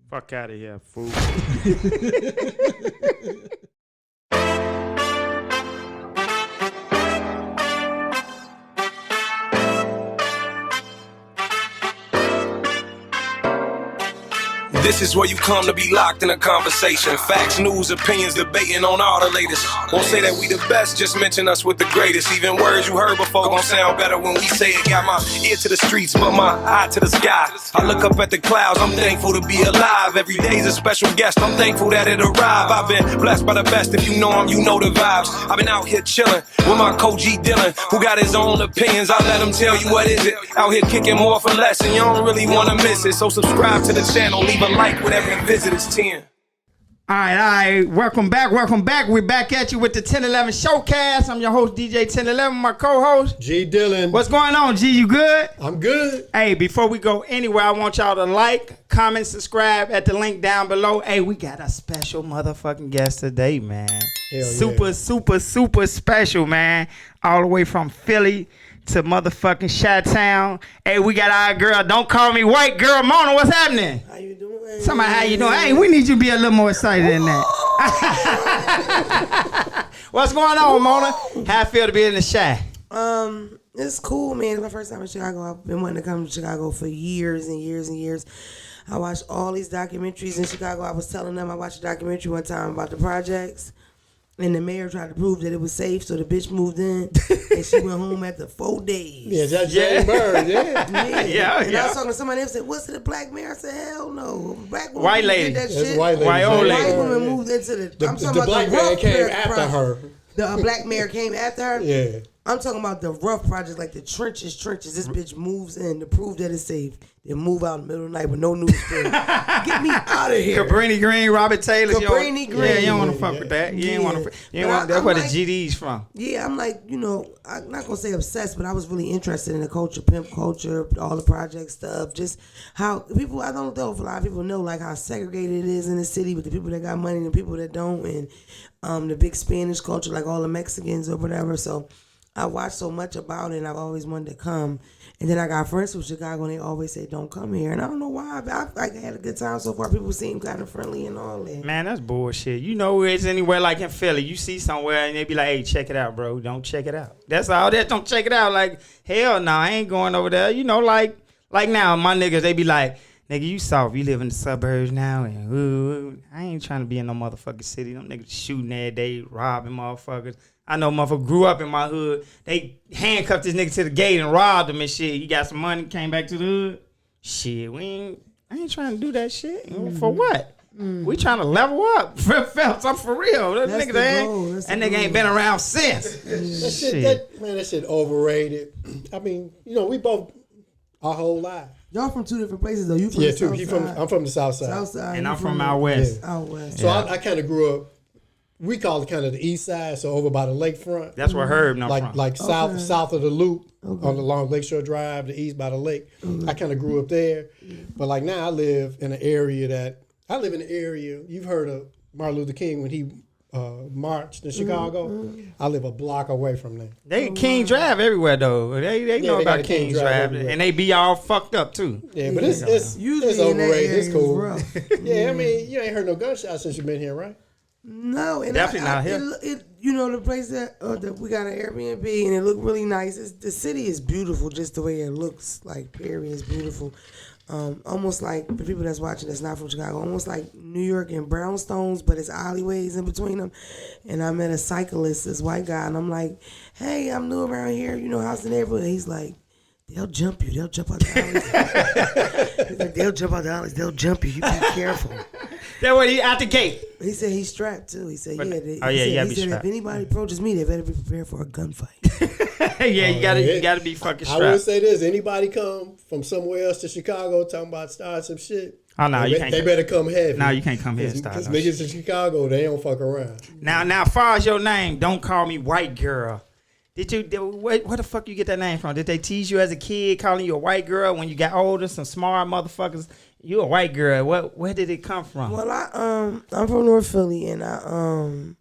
Fuck out of here, fool. This is where you come to be locked in a conversation. Facts, news, opinions, debating on all the latest. Won't say that we the best, just mention us with the greatest. Even words you heard before gon' sound better when we say it. Got my ear to the streets, but my eye to the sky. I look up at the clouds, I'm thankful to be alive. Every day's a special guest, I'm thankful that it arrived. I've been blessed by the best, if you know him, you know the vibes. I've been out here chillin' with my co G Dylan, who got his own opinions. I let him tell you what is it. Out here kicking more for less, and you don't really wanna miss it. So subscribe to the channel, leave a like with every visit, it's 10. All right. Welcome back. We're back at you with the 1011 Showcast. I'm your host, DJ 1011, my co-host, G Dylan. What's going on, G? You good? I'm good. Hey, before we go anywhere, I want y'all to like, comment, subscribe at the link down below. Hey, we got a special motherfucking guest today, man. Hell Super special, man. All the way from Philly to motherfucking Chi-Town. Hey, we got our girl, don't call me white girl, Mona. What's happening? How you doing? Somebody, how you doing? Hey, we need you to be a little more excited than that. What's going on, Mona? How it feel to be in the Chi? It's cool, man. It's my first time in Chicago. I've been wanting to come to Chicago for years and years and years. I watched all these documentaries in Chicago. I was telling them I watched a documentary one time about the projects. And the mayor tried to prove that it was safe, so the bitch moved in, and she went home after 4 days. Yeah, that's Jay Bird, yeah. And I was talking to somebody else, said, "What's it, a black mayor?" I said, "Hell no, black woman white lady. did that That's shit. white lady. White old lady. White woman moved into the. I'm talking The about black the man rough came after project. her. The black mayor came after her. Yeah. I'm talking about the rough projects, like the trenches. This bitch moves in to prove that it's safe. Then move out in the middle of the night with no news. Get me out of here. Cabrini Green, Robert Taylor. Cabrini Green. Yeah, you don't want to fuck with that. You ain't want to. That's where the GD's from. Yeah, I'm like, I'm not gonna say obsessed, but I was really interested in the culture, pimp culture, all the project stuff, just how people. I don't know if a lot of people know like how segregated it is in the city with the people that got money and the people that don't, and the big Spanish culture, like all the Mexicans or whatever. So I watched so much about it, and I've always wanted to come. And then I got friends from Chicago, and they always say, "Don't come here." And I don't know why. I had a good time so far. People seem kind of friendly and all that. Man, that's bullshit. You know, it's anywhere like in Philly. You see somewhere, and they be like, "Hey, check it out, bro. Don't check it out." That's all. That don't check it out. Like, hell no, I ain't going over there. You know, like now, my niggas, they be like, "Nigga, you soft. You live in the suburbs now, and ooh, I ain't trying to be in no motherfucking city. Them niggas shooting every day, robbing motherfuckers." I know motherfucker grew up in my hood. They handcuffed this nigga to the gate and robbed him and shit. He got some money, came back to the hood. Shit, I ain't trying to do that shit. For what? We trying to level up. I'm for real. That nigga ain't been around since. That shit overrated. I mean, we both our whole life. Y'all from two different places though. You from the south side. I'm from the south side. South side. And I'm from out west. Yeah. Out west. So I kind of grew up. We call it kind of the east side, so over by the lakefront. That's where Herb knows from. Like south of the loop on the long Lakeshore Drive, the east by the lake. I kind of grew up there, but like now I live in an area. You've heard of Martin Luther King when he marched in Chicago. I live a block away from there. They King Drive everywhere though. They know about King Drive, and they be all fucked up too. Yeah, but it's overrated. It's cool. Yeah, I mean you ain't heard no gunshots since you've been here, right? No, and definitely not here. The place that we got an Airbnb and it looked really nice. The city is beautiful, just the way it looks. Like period, is beautiful. Almost like the people that's watching that's not from Chicago, almost like New York and brownstones, but it's alleyways in between them. And I met a cyclist, this white guy, and I'm like, "Hey, I'm new around here. How's the neighborhood?" He's like, "They'll jump you. They'll jump out the alleys." He's like, "They'll jump out the alleys. They'll jump you. You be careful." That way he out the gate. He said he's strapped too. He said, he said if anybody approaches me, they better be prepared for a gunfight. You gotta be fucking strapped. I would say this: anybody come from somewhere else to Chicago talking about starting some shit. Oh no, you can't. They better come heavy. No, you can't come here and start. Because niggas in Chicago, they don't fuck around. Now, as far as your name, don't call me white girl. Where the fuck you get that name from? Did they tease you as a kid, calling you a white girl when you got older? Some smart motherfuckers. You a white girl. Where did it come from? Well, I'm from North Philly, and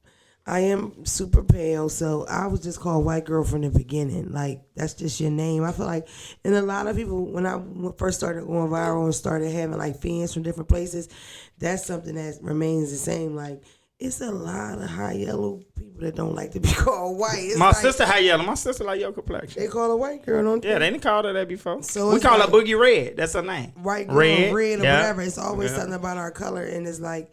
I am super pale, so I was just called white girl from the beginning. Like, that's just your name. I feel like, and a lot of people, when I first started going viral and started having like fans from different places, that's something that remains the same. Like, it's a lot of high yellow people that don't like to be called white. It's My like, sister high yellow. My sister like your complexion. they call her white girl, don't they? Yeah, they didn't call her that before. So we it's call like- her Boogie Red. That's her name. White girl, Red, red or yeah. whatever. It's always Yeah. something about our color, and it's like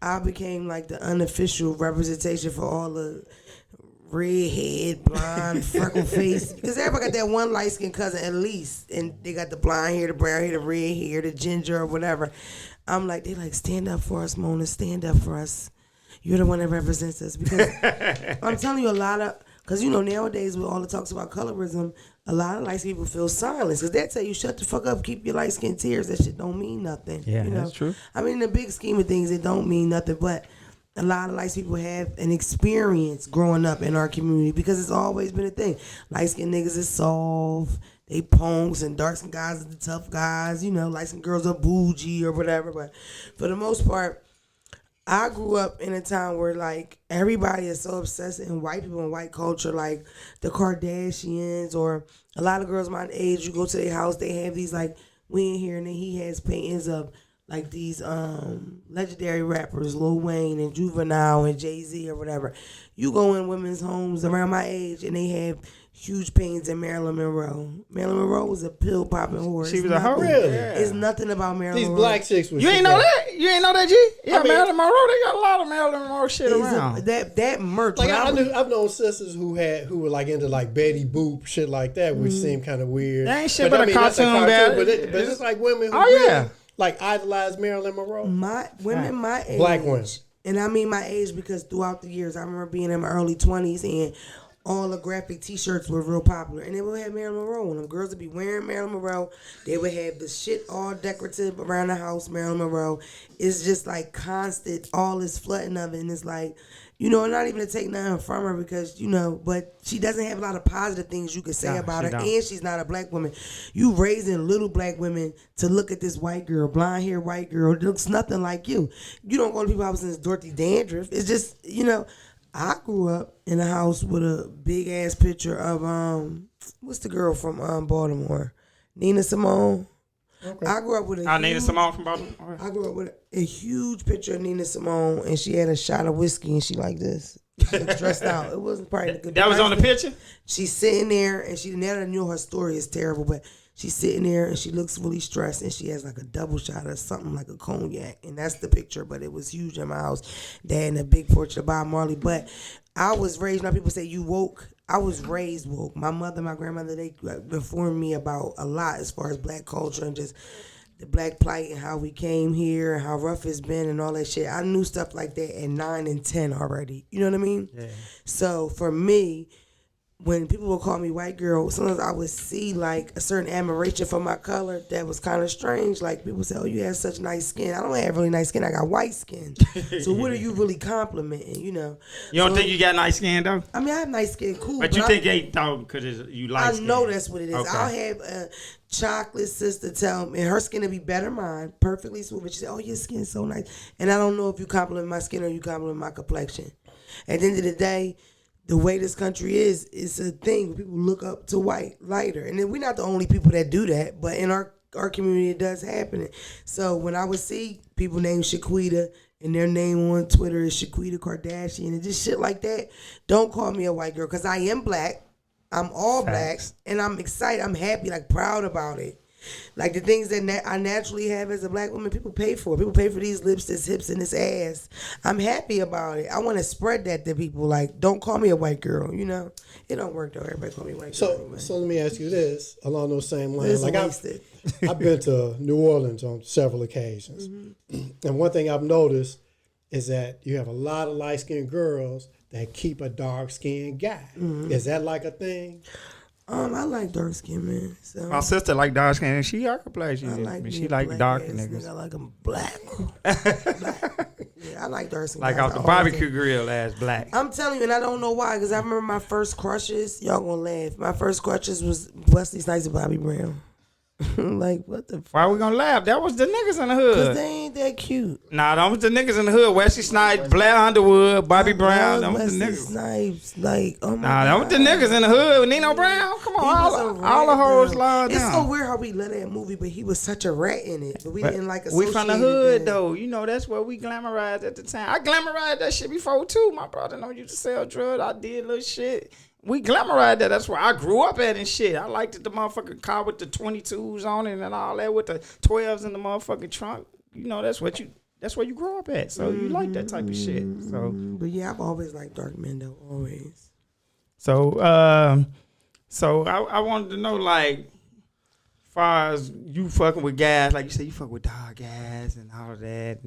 I became like the unofficial representation for all the redhead, blonde, freckle face. Because everybody got that one light skinned cousin at least, and they got the blonde hair, the brown hair, the red hair, the ginger or whatever. I'm like, they like, stand up for us, Mona. Stand up for us. You're the one that represents us. Because I'm telling you, a lot of, because you know nowadays with all the talks about colorism, a lot of light skinned people feel silence because they tell you shut the fuck up, keep your light skin tears. That shit don't mean nothing. Yeah, you know? that's true. I mean, in the big scheme of things, it don't mean nothing. But a lot of light skinned people have an experience growing up in our community because it's always been a thing. Light skinned niggas is soft. They punks, and dark skinned guys are the tough guys. You know, light skinned girls are bougie or whatever. But for the most part, I grew up in a time where like everybody is so obsessed in white people and white culture, like the Kardashians or a lot of girls my age. You go to their house, they have these like we in here, and then he has paintings of like these legendary rappers, Lil Wayne and Juvenile and Jay-Z or whatever. You go in women's homes around my age, and they have huge paintings of Marilyn Monroe. Marilyn Monroe was a pill popping whore. She It's was a hoe. nothing- Really? It's nothing about Marilyn These Monroe. black chicks was You ain't know that? You ain't know that, G? Yeah, I mean- Marilyn Monroe. They got a lot of Marilyn Monroe shit It's around. that merch. Like when I've known sisters who were like into like Betty Boop shit like that, which seemed kind of weird. That ain't shit but a that's cartoon, man. but it's like women who Oh, really, yeah. like idolize Marilyn Monroe. My women my age, Black women. and I mean my age because throughout the years I remember being in my early 20s and all the graphic T-shirts were real popular, and they would have Marilyn Monroe on them. Girls would be wearing Marilyn Monroe. They would have the shit all decorative around the house. Marilyn Monroe. It's just like constant, all this flooding of it, and it's like, you know, not even to take nothing from her because, you know, but she doesn't have a lot of positive things you could say No, about she her, don't. and she's not a black woman. You raising little black women to look at this white girl, blonde hair white girl, it looks nothing like you. You don't go to people's houses and it's Dorothy Dandruff. It's just, you know, I grew up in a house with a big ass picture of what's the girl from Baltimore? Nina Simone. Okay. I grew up with a Nina Simone from Baltimore. I grew up with a huge picture of Nina Simone, and she had a shot of whiskey, and she like this. She looked stressed out. It wasn't probably the good. That was on the picture? She's sitting there, and she never knew her story is terrible, but she's sitting there, and she looks really stressed, and she has like a double shot of something like a cognac, and that's the picture. But it was huge in my house. Dad and a big portrait of Bob Marley. But I was raised. Now people say you woke. I was raised woke. My mother, my grandmother, they informed me about a lot as far as black culture and just the black plight and how we came here and how rough it's been and all that shit. I knew stuff like that at 9 and 10 already. You know what I mean? Yeah. So for me, when people would call me white girl, sometimes I would see like a certain admiration for my color that was kind of strange. Like people say, "Oh, you have such nice skin." I don't have really nice skin. I got white skin. So what are you really complimenting? You know? You don't So, think you got nice skin, though? I mean, I have nice skin, cool. But you I- think they thought because you like I skin? know that's what it is. Okay. I'll have a chocolate sister tell me, and her skin will be better than mine, perfectly smooth. But she said, "Oh, your skin's so nice." And I don't know if you compliment my skin or you compliment my complexion. At the end of the day, the way this country is, it's a thing. People look up to white, lighter. And then we're not the only people that do that, but in our community, it does happen. So when I would see people named Shaquita, and their name on Twitter is Shaquita Kardashian, and just shit like that, don't call me a white girl, because I am black. I'm all black, and I'm excited. I'm happy, like proud about it. Like the things that I naturally have as a black woman, people pay for. People pay for these lips, this hips, and this ass. I'm happy about it. I want to spread that to people. Like, don't call me a white girl. You know, it don't work though. Everybody call me white girl. Anyway. So let me ask you this along those same lines. It's Like wasted. I've been to New Orleans on several occasions, and one thing I've noticed is that you have a lot of light skinned girls that keep a dark skinned guy. Is that like a thing? I like dark skin, man. So My sister like dark skin, and she her complexion. I like she me a like black dark ass niggas. Nigga. I like them black. Black. Yeah, I like dark skin. Like guys. off the I always barbecue did. grill as black. I'm telling you, and I don't know why, because I remember my first crushes. Y'all gonna laugh. My first crushes was Wesley Snipes and Bobby Brown. Like, what the fuck? Why we gonna laugh? That was the niggas in the hood. Because they ain't that cute. Nah, that was the niggas in the hood. Wesley Snipes, Blair Underwood, Bobby Brown. That was the Wesley niggas. Snipes, like, oh my Nah, that was the niggas in the hood. Nino Brown. Come on, all the hoes lying It's down. so weird how we love that movie, but he was such a rat in it. But we didn't like associate We from the hood that. though. You know, that's what we glamorized at the time. I glamorized that shit before too. My brother know used to sell drugs. I did little shit. We glamorized that. That's where I grew up at and shit. I liked the motherfucking car with the 22s on it and all that with the 12s in the motherfucking trunk. You know, that's where you grow up at. So you like that type of shit. So But yeah, I've always liked dark men though, always. So I wanted to know, like, far as you fucking with guys, like you say, you fuck with dog guys and all of that.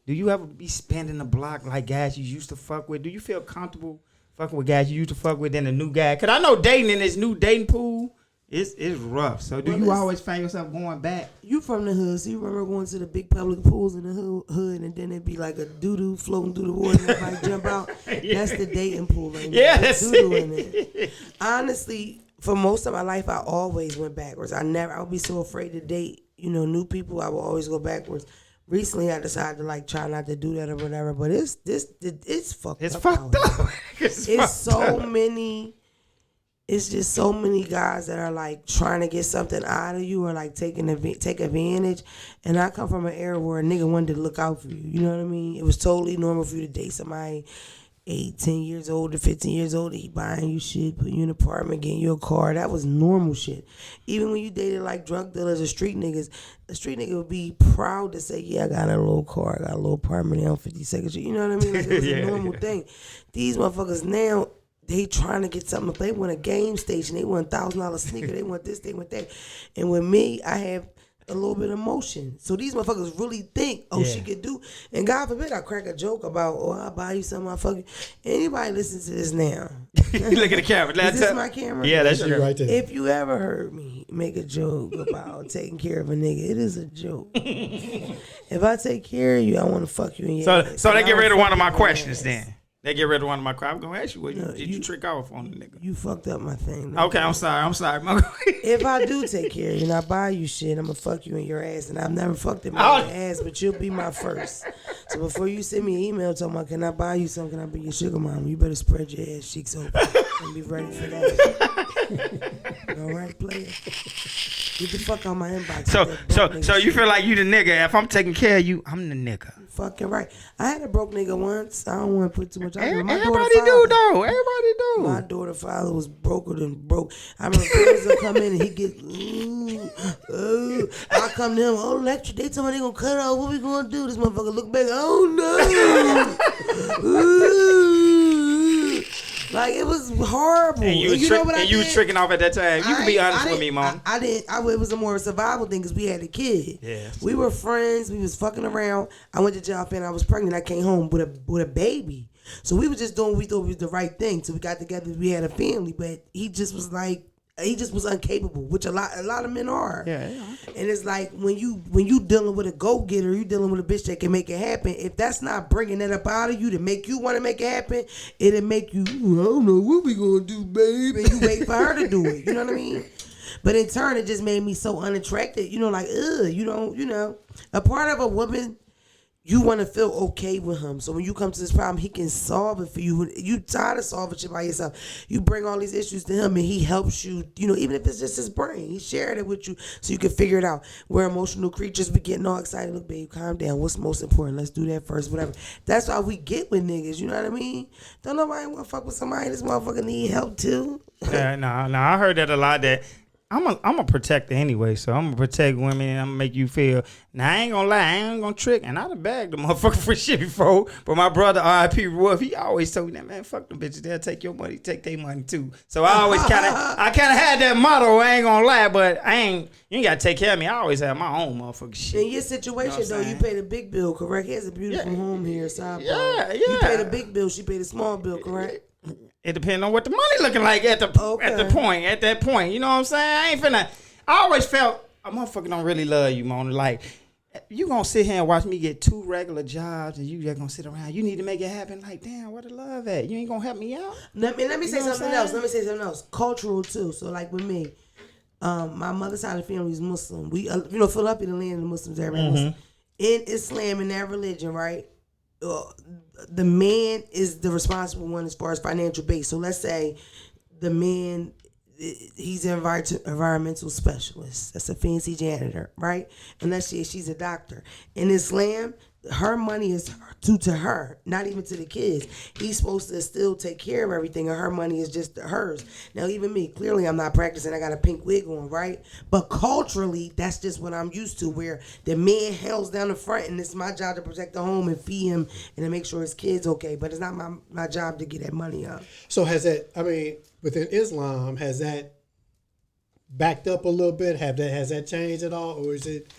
Do you ever be spending the block like guys you used to fuck with? Do you feel comfortable fucking with guys you used to fuck with and a new guy? Cause I know dating in this new dating pool is rough. So do you always find yourself going back? You from the hood, so you remember going to the big public pools in the hood, and then it'd be like a doo-doo floating through the water and everybody jump out. Yeah. That's the dating pool. Right? Yeah, that's doo-doo in it. Honestly, for most of my life, I always went backwards. I would be so afraid to date, new people. I would always go backwards. Recently, I decided to like try not to do that or whatever. But it's fucked up. It's fucked up. It's so many. It's just so many guys that are like trying to get something out of you or like take advantage. And I come from an era where a nigga wanted to look out for you. You know what I mean? It was totally normal for you to date somebody 8, 10 years older, 15 years older. He buying you shit, putting you in an apartment, getting you a car. That was normal shit. Even when you dated like drug dealers or street niggas, the street nigga would be proud to say, yeah, I got a little car, I got a little apartment on 52nd Street. You know what I mean? Like, it was a normal thing. These motherfuckers now, they trying to get something. If they want a game station, they want $1,000 sneaker, they want this, they want that. And with me, I have a little bit of emotion. So these motherfuckers really think, she could do. And God forbid I crack a joke about, I'll buy you something, I'll fuck you. Anybody listen to this now? Look at the camera. Is this my camera? Yeah, that's You right there. If you ever heard me make a joke about taking care of a nigga, it is a joke. If I take care of you, I want to fuck you in your ass. So they get rid of one of my fuck you in your questions ass. then. They get rid of one of my questions. I'm gonna ask you, did you trick off on the nigga? You fucked up my thing. Okay, I'm sorry. If I do take care of you and I buy you shit, I'm gonna fuck you in your ass. And I've never fucked in my ass, but you'll be my first. So before you send me an email talking about, can I buy you something? Can I be your sugar mama? You better spread your ass cheeks open and be ready for that. All right, player. Get the fuck out my inbox. So you feel like you the nigga. If I'm taking care of you, I'm the nigga. Fucking right. I had a broke nigga once. I don't want to put too much out there. Everybody do though. Everybody do. My daughter father was broker than broke. I remember friends would come in and he get, I come to him, electric. They told me they gonna cut off. What we gonna do? This motherfucker look back. Oh no. Like, it was horrible. And you know what I and you did? was tricking off at that time. You can be honest with me, mom. I didn't. It was a more survival thing because we had a kid. Yeah. We were friends. We was fucking around. I went to jail and I was pregnant. I came home with a baby. So we were just doing what we thought was the right thing. So we got together. We had a family. But he just was like, he just was incapable, which a lot of men are. Yeah. And it's like when you dealing with a go-getter, you dealing with a bitch that can make it happen. If that's not bringing it up out of you to make you want to make it happen, it'll make you, I don't know what we gonna do, babe. And you wait for her to do it. You know what I mean? But in turn, it just made me so unattracted. Like, a part of a woman, you want to feel okay with him. So when you come to this problem, he can solve it for you. You tired of solving shit by yourself. You bring all these issues to him and he helps you, even if it's just his brain. He shared it with you so you can figure it out. We're emotional creatures. We getting all excited. Look, babe, calm down. What's most important? Let's do that first, whatever. That's why we get with niggas. You know what I mean? Don't nobody want to fuck with somebody. This motherfucker need help too. Yeah, no, I heard that a lot. That I'm a protector anyway, so I'm gonna protect women and I'm gonna make you feel. Now I ain't gonna lie, I ain't gonna trick, and I done bagged the motherfucker for shit before. But my brother R.I.P. Wolf, he always told me that, man, fuck them bitches, they'll take your money, take their money too. So I always kind of had that motto. I ain't gonna lie, but you ain't gotta take care of me. I always have my own motherfucking shit. In your situation though, you pay the big bill, correct? He has a beautiful home here, sidebar. Yeah. You pay the big bill, she pay the small bill, correct? It depends on what the money looking like at that point. You know what I'm saying? I always felt a motherfucker don't really love you, Mona. Like, you gonna sit here and watch me get 2 regular jobs and you just gonna sit around. You need to make it happen. Like, damn, where the love at? You ain't gonna help me out? Let me say something else. Cultural too. So like with me, My mother's side of the family is Muslim. We, Philadelphia, the land of the Muslims, everybody Muslim. In Islam, in that religion, right? The man is the responsible one as far as financial base. So let's say the man, he's an environmental specialist. That's a fancy janitor, right? And let's say she's a doctor. In Islam, her money is due to her, not even to the kids. He's supposed to still take care of everything, and her money is just hers. Now, even me, clearly I'm not practicing. I got a pink wig on, right? But culturally, that's just what I'm used to, where the man held down the front, and it's my job to protect the home and feed him and to make sure his kid's okay. But it's not my job to get that money up. So has that, within Islam, has that backed up a little bit? Has that changed at all? Or is it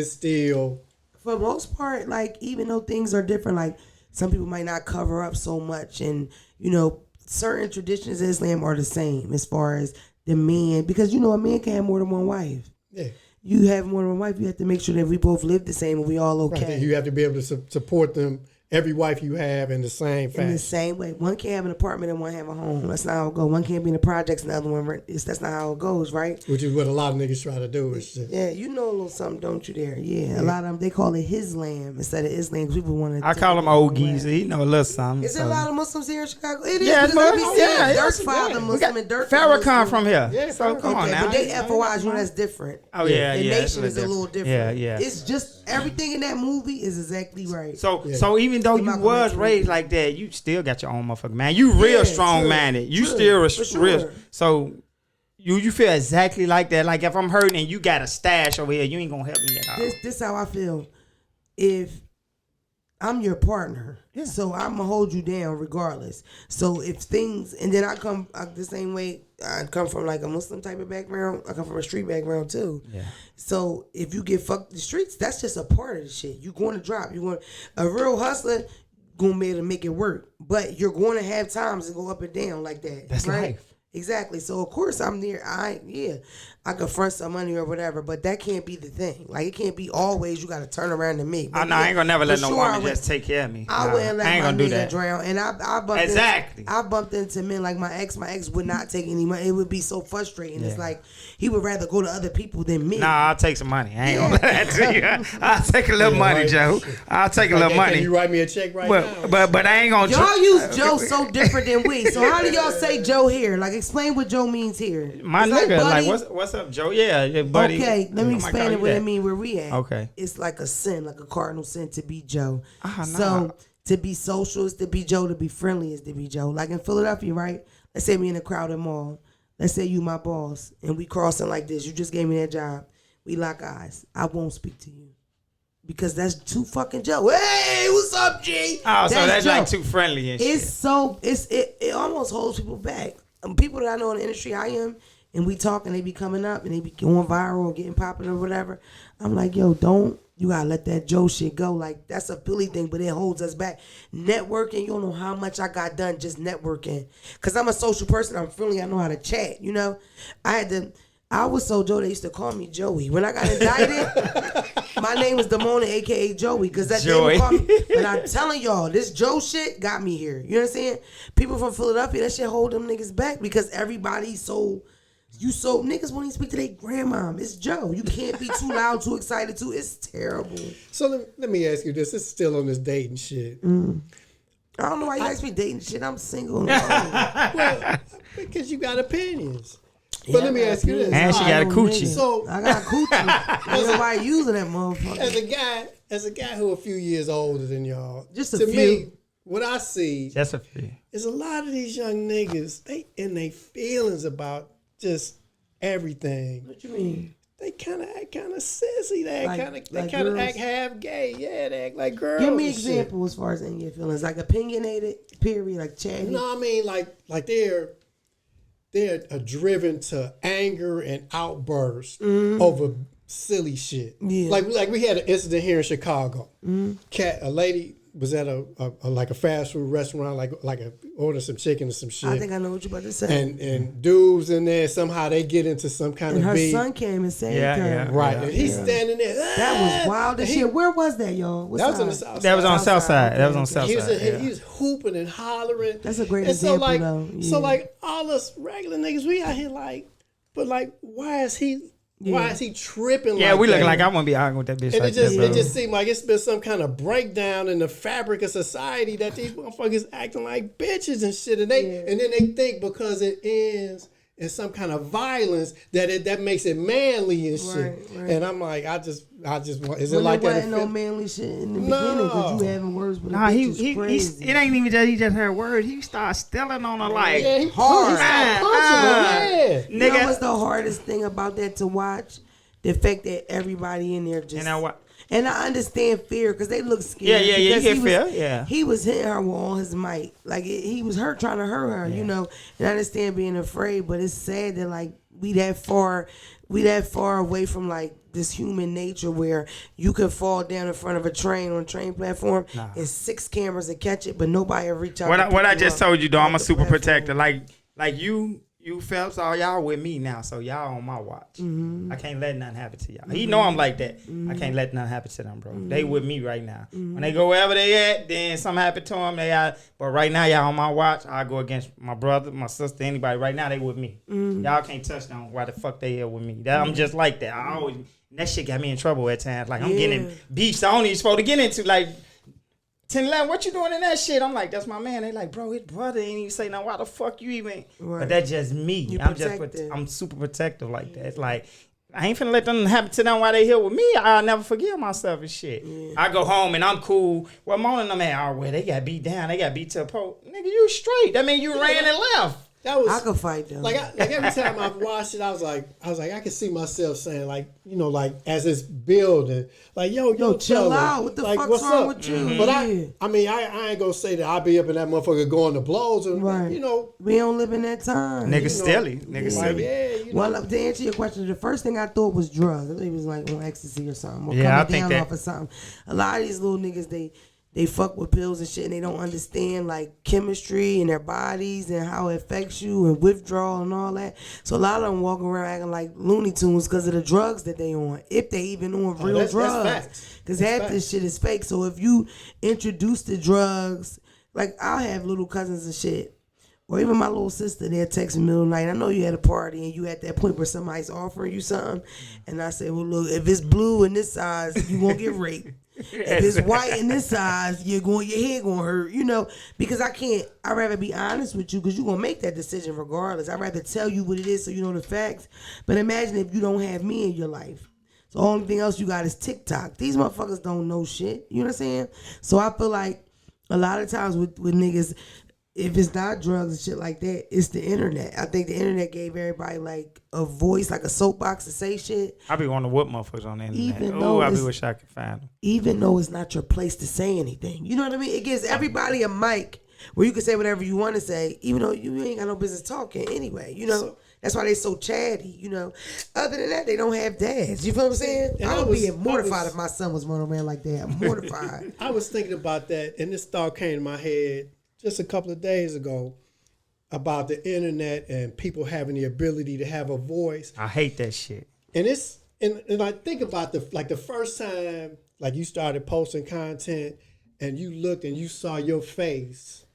still... For the most part, like, even though things are different, like, some people might not cover up so much, and, certain traditions in Islam are the same as far as the man, because, a man can have more than one wife. Yeah. You have more than one wife, you have to make sure that we both live the same and we all okay. Right. You have to be able to support them, every wife you have, in the same fashion. In the same way. One can't have an apartment and one have a home. That's not how it goes. One can't be in the projects and the other one rent. That's not how it goes, right? Which is what a lot of niggas try to do. Yeah, you know a little something, don't you, there? Yeah, a lot of them, they call it Hislam instead of Islam because people want to... I call them old geezer. He know a little something. Is there a lot of Muslims here in Chicago? It is. Yeah, Dirk's father Muslim and Dirk Farrakhan from here. Yeah, so come on now. But they FOIs, that's different. Oh, yeah, The yeah. nation is a little different. Yeah. It's just, everything in that movie is exactly right. So even though you was raised like that, you still got your own motherfucker, man. You real strong-minded. You still real. So you feel exactly like that. Like if I'm hurting and you got a stash over here, you ain't gonna help me at all. This how I feel. If I'm your partner, so I'm gonna hold you down regardless. So if things, and then I come the same way. I come from like a Muslim type of background. I come from a street background too. Yeah. So if you get fucked in the streets, that's just a part of the shit. You're going to drop. A real hustler gonna be able to make it work, but you're going to have times to go up and down like that. That's right? life. Exactly. So of course I'm there. I could front some money or whatever, but that can't be the thing. Like it can't be always you got to turn around to me. I know I ain't gonna never let no woman just take care of me. I wouldn't let my nigga drown. And I bumped into men like my ex. My ex would not take any money. It would be so frustrating. Yeah. It's like he would rather go to other people than me. Nah, I'll take some money. I ain't gonna let that to you. I'll take a little money, right. Joe. I'll take a little money. Can you write me a check right now? But I ain't gonna. Y'all use Joe so different than we. So how do y'all say Joe here? Like explain what Joe means here. My nigga, like what's up, Joe? Yeah, buddy. Okay, let me explain it what it mean where we at. Okay. It's like a sin, like a cardinal sin to be Joe. So to be social is to be Joe, to be friendly is to be Joe. Like in Philadelphia, right? Let's say we in a crowded mall. Let's say you my boss and we crossing like this. You just gave me that job. We lock eyes. I won't speak to you. Because that's too fucking Joe. Hey, what's up, G? Oh, so that's like too friendly and shit. It almost holds people back. People that I know in the industry I am, and we talk and they be coming up and they be going viral or getting popular or whatever. I'm like, yo, you gotta let that Joe shit go. Like that's a Philly thing, but it holds us back. Networking, you don't know how much I got done just networking. Cause I'm a social person. I'm friendly. I know how to chat. I was so Joe, they used to call me Joey. When I got indicted, my name was Damona, aka Joey, because that they would call me. But I'm telling y'all, this Joe shit got me here. You know what I'm saying? People from Philadelphia, that shit hold them niggas back because everybody's niggas won't even speak to their grandma. It's Joe. You can't be too loud, too excited, it's terrible. So let me ask you this. It's still on this dating shit. I don't know why you ask me dating shit. I'm single. Well, because you got opinions. But let me ask you this. And she got a coochie. So I got a coochie. Ain't nobody using that motherfucker. As a guy who a few years older than y'all, just a to few. me, what I see just a few is a lot of these young niggas, they in their feelings about just everything. What you mean? They kind of act kind of sissy. They kind of act half gay. Yeah, they act like girls. Give me an example as far as in your feelings, like opinionated, period, like chatty. No, I mean like they're driven to anger and outbursts over silly shit. Yeah. Like we had an incident here in Chicago. A lady was at a fast food restaurant, like ordered some chicken or some shit. I think I know what you're about to say. And dudes in there, somehow they get into some kind and of beef. her son came and saved her. Right. And he's standing there. That was wild as shit. Where was that, y'all? That was on the south side. That was on south side. That was on south side. He was hooping and hollering. That's a great example, though. So like all us regular niggas, we out here like, But like, why is he tripping? Yeah, like we that? looking like I want to be arguing with that bitch. And Like it just seemed like it's been some kind of breakdown in the fabric of society that these motherfuckers acting like bitches and shit, and then they think because it ends in some kind of violence that makes it manly and shit. Right. And I'm like, I just want. Is it like that? Wasn't no manly shit in the beginning because you having words, but crazy. It ain't even that he just heard words. He started stealing on her like he hard. punching You know what's the hardest thing about that to watch? The fact that everybody in there just. And I understand fear because they look scared. Yeah. You get fear. Yeah. He was hitting her with all his might. Like he was trying to hurt her, you know. And I understand being afraid, but it's sad that like we that far away from like this human nature where you could fall down in front of a train on a train platform and 6 cameras that catch it, but nobody will reach out. What I just told you though, I'm a super protector. Like you fellas, all y'all with me now, so y'all on my watch. Mm-hmm. I can't let nothing happen to y'all. He know I'm like that. Mm-hmm. I can't let nothing happen to them, bro. Mm-hmm. They with me right now. Mm-hmm. When they go wherever they at, then something happen to them. But right now, y'all on my watch. I go against my brother, my sister, anybody. Right now, they with me. Mm-hmm. Y'all can't touch them. Why the fuck they here with me? I'm just like that. That shit got me in trouble at times. Like I'm getting beefs I don't even supposed to get into. Like 10-11, what you doing in that shit? I'm like, that's my man. They like, bro, his brother ain't even say, now why the fuck you even? Right. But that's just me. I'm super protective like that. It's like, I ain't finna let them happen to them while they here with me. I'll never forgive myself and shit. Yeah. I go home and I'm cool. Well, Mona and them at, they got beat down. They got beat to a pole. Nigga, you straight. That mean you ran and left. I could fight them. Like every time I've watched it, I was like, I can see myself saying like, you know, like as it's building, like yo, chill out. What the fuck's wrong with you? Mm-hmm. But I ain't gonna say that I'll be up in that motherfucker going to blows and you know, we don't live in that time. Nigga silly. Well, to answer your question, the first thing I thought was drugs. I think it was like on ecstasy or something. Or coming down off of something. A lot of these little niggas, they fuck with pills and shit and they don't understand like chemistry in their bodies and how it affects you and withdrawal and all that. So a lot of them walk around acting like Looney Tunes because of the drugs that they on, if they even on real drugs. Because half this shit is fake. So if you introduce the drugs, like I'll have little cousins and shit, or even my little sister, they'll text me middle of the night. I know you had a party and you at that point where somebody's offering you something. And I say, well, look, if it's blue in this size, you won't get raped. If it's white in this size, your head gonna hurt, you know, because I'd rather be honest with you because you're gonna make that decision regardless. I'd rather tell you what it is so you know the facts. But imagine if you don't have me in your life. So the only thing else you got is TikTok. These motherfuckers don't know shit. You know what I'm saying? So I feel like a lot of times with niggas, if it's not drugs and shit like that, it's the internet. I think the internet gave everybody like a voice, like a soapbox to say shit. I be wanting to whip motherfuckers on the internet. I wish I could find them. Even though it's not your place to say anything. You know what I mean? It gives everybody a mic where you can say whatever you want to say, even though you ain't got no business talking anyway. You know? That's why they so chatty, you know. Other than that, they don't have dads. You feel what I'm saying? I would be mortified if my son was running around like that. I'm mortified. I was thinking about that, and this thought came to my head just a couple of days ago about the internet and people having the ability to have a voice. I hate that shit. And and I think about the first time like you started posting content and you looked and you saw your face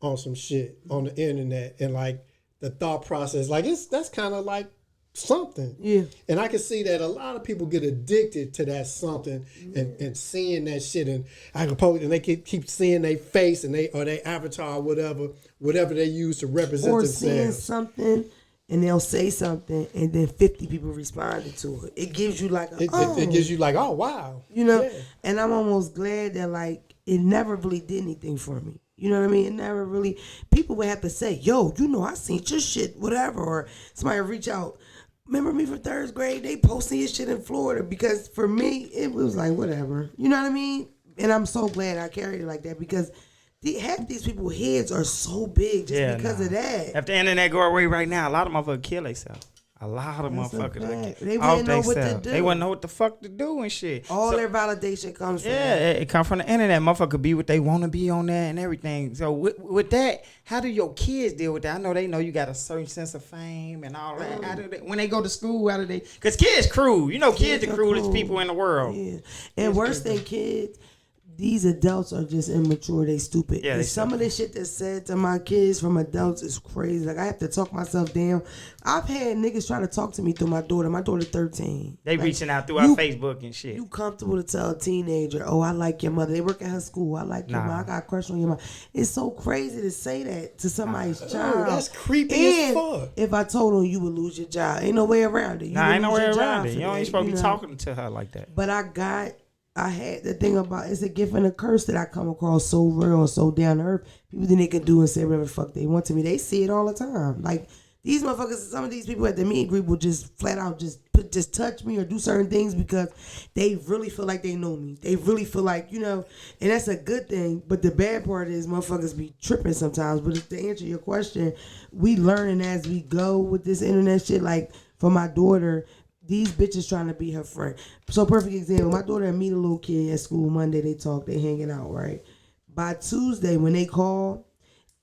on some shit on the internet and like the thought process, like that's kind of like something. Yeah. And I can see that a lot of people get addicted to that something and seeing that shit and I can post and they keep seeing their face and their avatar or whatever they use to represent themselves. Or seeing something and they'll say something and then 50 people responded to it. It gives you like it gives you like, oh wow. You know? Yeah. And I'm almost glad that like it never really did anything for me. You know what I mean? It never really, people would have to say, yo, you know, I seen your shit, whatever. Or somebody would reach out. Remember me from third grade? They posting your shit in Florida. Because for me, it was like, whatever. You know what I mean? And I'm so glad I carried it like that because half these people's heads are so big just because of that. If the internet go away right now, a lot of motherfuckers kill themselves. A lot of motherfuckers. They wouldn't know what to do. They wouldn't know what the fuck to do and shit. All their validation comes from that. Yeah, it comes from the internet. Motherfucker be what they want to be on there and everything. So with that, how do your kids deal with that? I know you got a certain sense of fame and all that. How do they, when they go to school, how do they? Because kids cruel. You know, kids are cruelest people in the world. Yeah. And worse than kids, these adults are just immature. They stupid. Yeah, and some of the shit that's said to my kids from adults is crazy. Like I have to talk myself down. I've had niggas try to talk to me through my daughter. My daughter 13. They like, reaching out through our Facebook and shit. You comfortable to tell a teenager, "Oh, I like your mother." They work at her school. I like your mother. I got a crush on your mother. It's so crazy to say that to somebody's child. That's creepy as fuck. If I told her you would lose your job, ain't no way around it. Ain't no way around it. You ain't supposed to be talking to her like that. But I had the thing about it's a gift and a curse that I come across so real and so down to earth. People think they can do and say whatever the fuck they want to me. They see it all the time. Like these motherfuckers, some of these people at the meet and greet will just flat out just touch me or do certain things because they really feel like they know me. They really feel like, and that's a good thing. But the bad part is motherfuckers be tripping sometimes. But to answer your question, we learning as we go with this internet shit. Like for my daughter, these bitches trying to be her friend. So perfect example, my daughter meet a little kid at school Monday. They talk, they hanging out, right? By Tuesday when they call,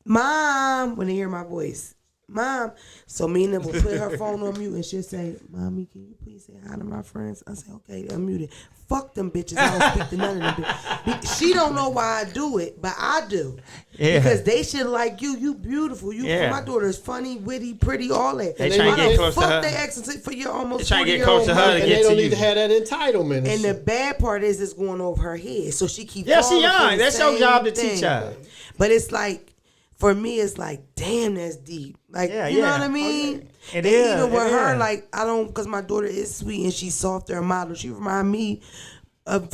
Mom, when they hear my voice, Mom. So me and them will put her phone on mute and she'll say, Mommy, can you please say hi to my friends? I say, okay, they're muted. Fuck them bitches. I don't speak to none of them bitches. She don't know why I do it, but I do. Yeah. Because they should like you. You beautiful. My daughter is funny, witty, pretty, all that. They trying to get close to her. Fuck they accent for your almost 40-year-old. They trying to get close to her and they don't need to have that entitlement. And the bad part is it's going over her head. So she keeps she young. That's your job to teach her. But it's like, for me, it's like, damn, that's deep. Like, you know what I mean? Okay. And even with her, like, I don't, because my daughter is sweet and she's softer and model. She remind me of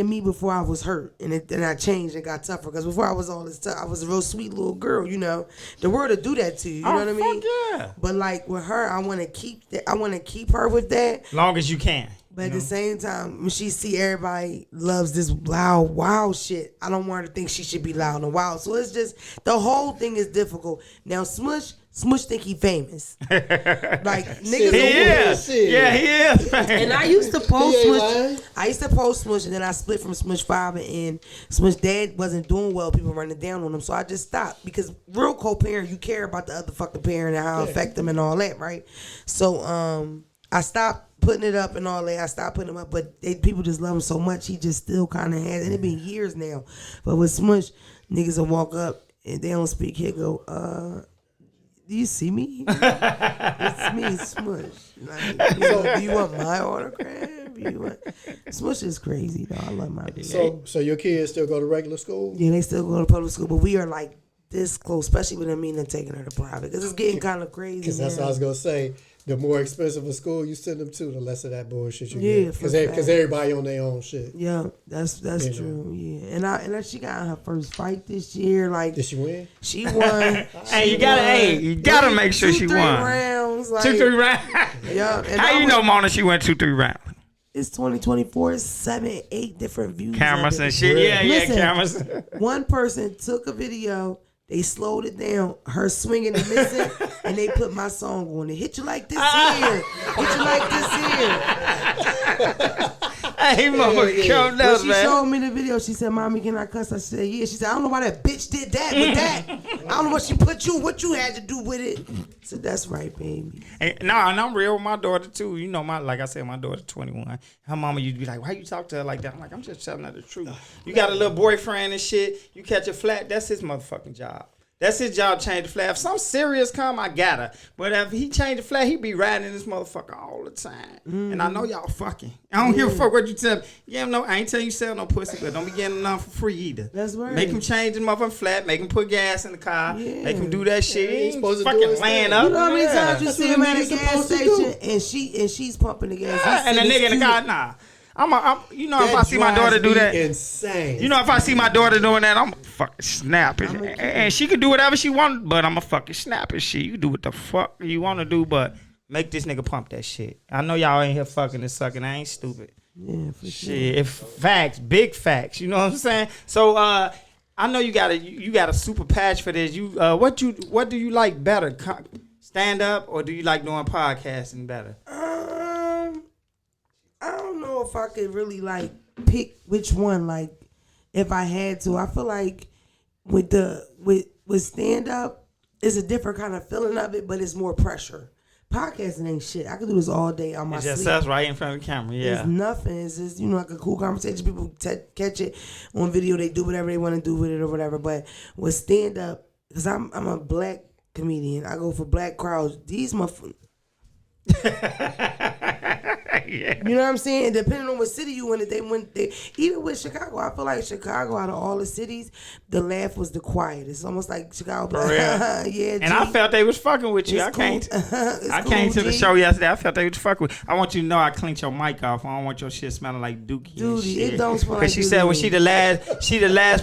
me before I was hurt. And then I changed and got tougher. Because before I was all this tough, I was a real sweet little girl, The world will do that to you, you know what I mean? Yeah. But like with her, I want to keep her with that. Long as you can. But at the same time, when she see everybody loves this loud, wild shit, I don't want her to think she should be loud and wild. So it's just, the whole thing is difficult. Now, Smush think he famous. Like, niggas. He is. Yeah, he is. And I used to post Smush. And then I split from Smush 5, and Smush dad wasn't doing well. People running down on him. So I just stopped. Because real co-parent, you care about the other fucking parent and how it affect them and all that, right? So, I stopped putting it up and all that. I stopped putting them up, but people just love him so much. He just still kind of has, and it been years now. But with Smush, niggas will walk up and they don't speak. He'll go, do you see me? It's me, Smush. Like, do you want my autograph? Smush is crazy, though. I love my baby. So your kids still go to regular school? Yeah, they still go to public school, but we are like this close, especially with Amina taking her to private, because it's getting kind of crazy. Because that's what I was going to say. The more expensive a school you send them to, the less of that bullshit you get. Because everybody on their own shit. Yeah, that's true. Yeah, and she got her first fight this year. Like, did she win? She won. Hey, you gotta make sure she won. 2-3 rounds. Like, 2-3 rounds. Yeah. How you know, Mona? She went 2-3 rounds. It's 2024. It's 7-8 different views. Cameras and shit. Yeah, Listen, cameras. One person took a video. They slowed it down, her swinging and missing, and they put my song on it. Hit you like this here. Hit you like this here. Hey, mama, come down, She showed me the video. She said, Mommy, can I cuss? I said, yeah. She said, I don't know why that bitch did that with that. I don't know what she put you, what you had to do with it. I said, that's right, baby. And I'm real with my daughter, too. You know, like I said, my daughter's 21. Her mama used to be like, why you talk to her like that? I'm like, I'm just telling her the truth. You got a little boyfriend and shit. You catch a flat, that's his motherfucking job. That's his job, change the flat. If some serious come, I got her. But if he change the flat, he be riding this motherfucker all the time. Mm-hmm. And I know y'all fucking. I don't give a fuck what you tell me. Yeah, no, I ain't telling you sell no pussy, but don't be getting none for free either. That's right. Make him change the motherfucking flat. Make him put gas in the car. Yeah. Make him do that shit. He ain't supposed to fucking laying up. You know how many times you see him at a gas station and she's pumping the gas. And the nigga in the car, nah. If I see my daughter do that, insane. If I see my daughter doing that, I'm fucking snapping. And she can do whatever she wants, but I'm a fucking snapping shit. You do what the fuck you want to do, but make this nigga pump that shit. I know y'all ain't here fucking and sucking. I ain't stupid. Yeah, for sure. Shit, if facts, big facts. You know what I'm saying? So I know you got a super patch for this. What do you like better, stand up or do you like doing podcasting better? I don't know if I could really like pick which one. Like, if I had to, I feel like with stand up, it's a different kind of feeling of it, but it's more pressure. podcasting ain't shit. I could do this all day on my It's just sleep. us right in front of the camera. Yeah. It's nothing. It's just, like a cool conversation. People catch it on video. They do whatever they want to do with it or whatever. But with stand up, because I'm a black comedian. I go for black crowds. These motherfuckers. Yeah. You know what I'm saying? Depending on what city you in, even with Chicago, I feel like Chicago, out of all the cities, the laugh was the quietest. It's almost like Chicago. For real? Yeah. And I felt they was fucking with you. It's cool. I came to the show yesterday. I felt they was fucking with. I want you to know I cleaned your mic off. I don't want your shit smelling like dookie. And shit. It don't smell like Because she said when she the last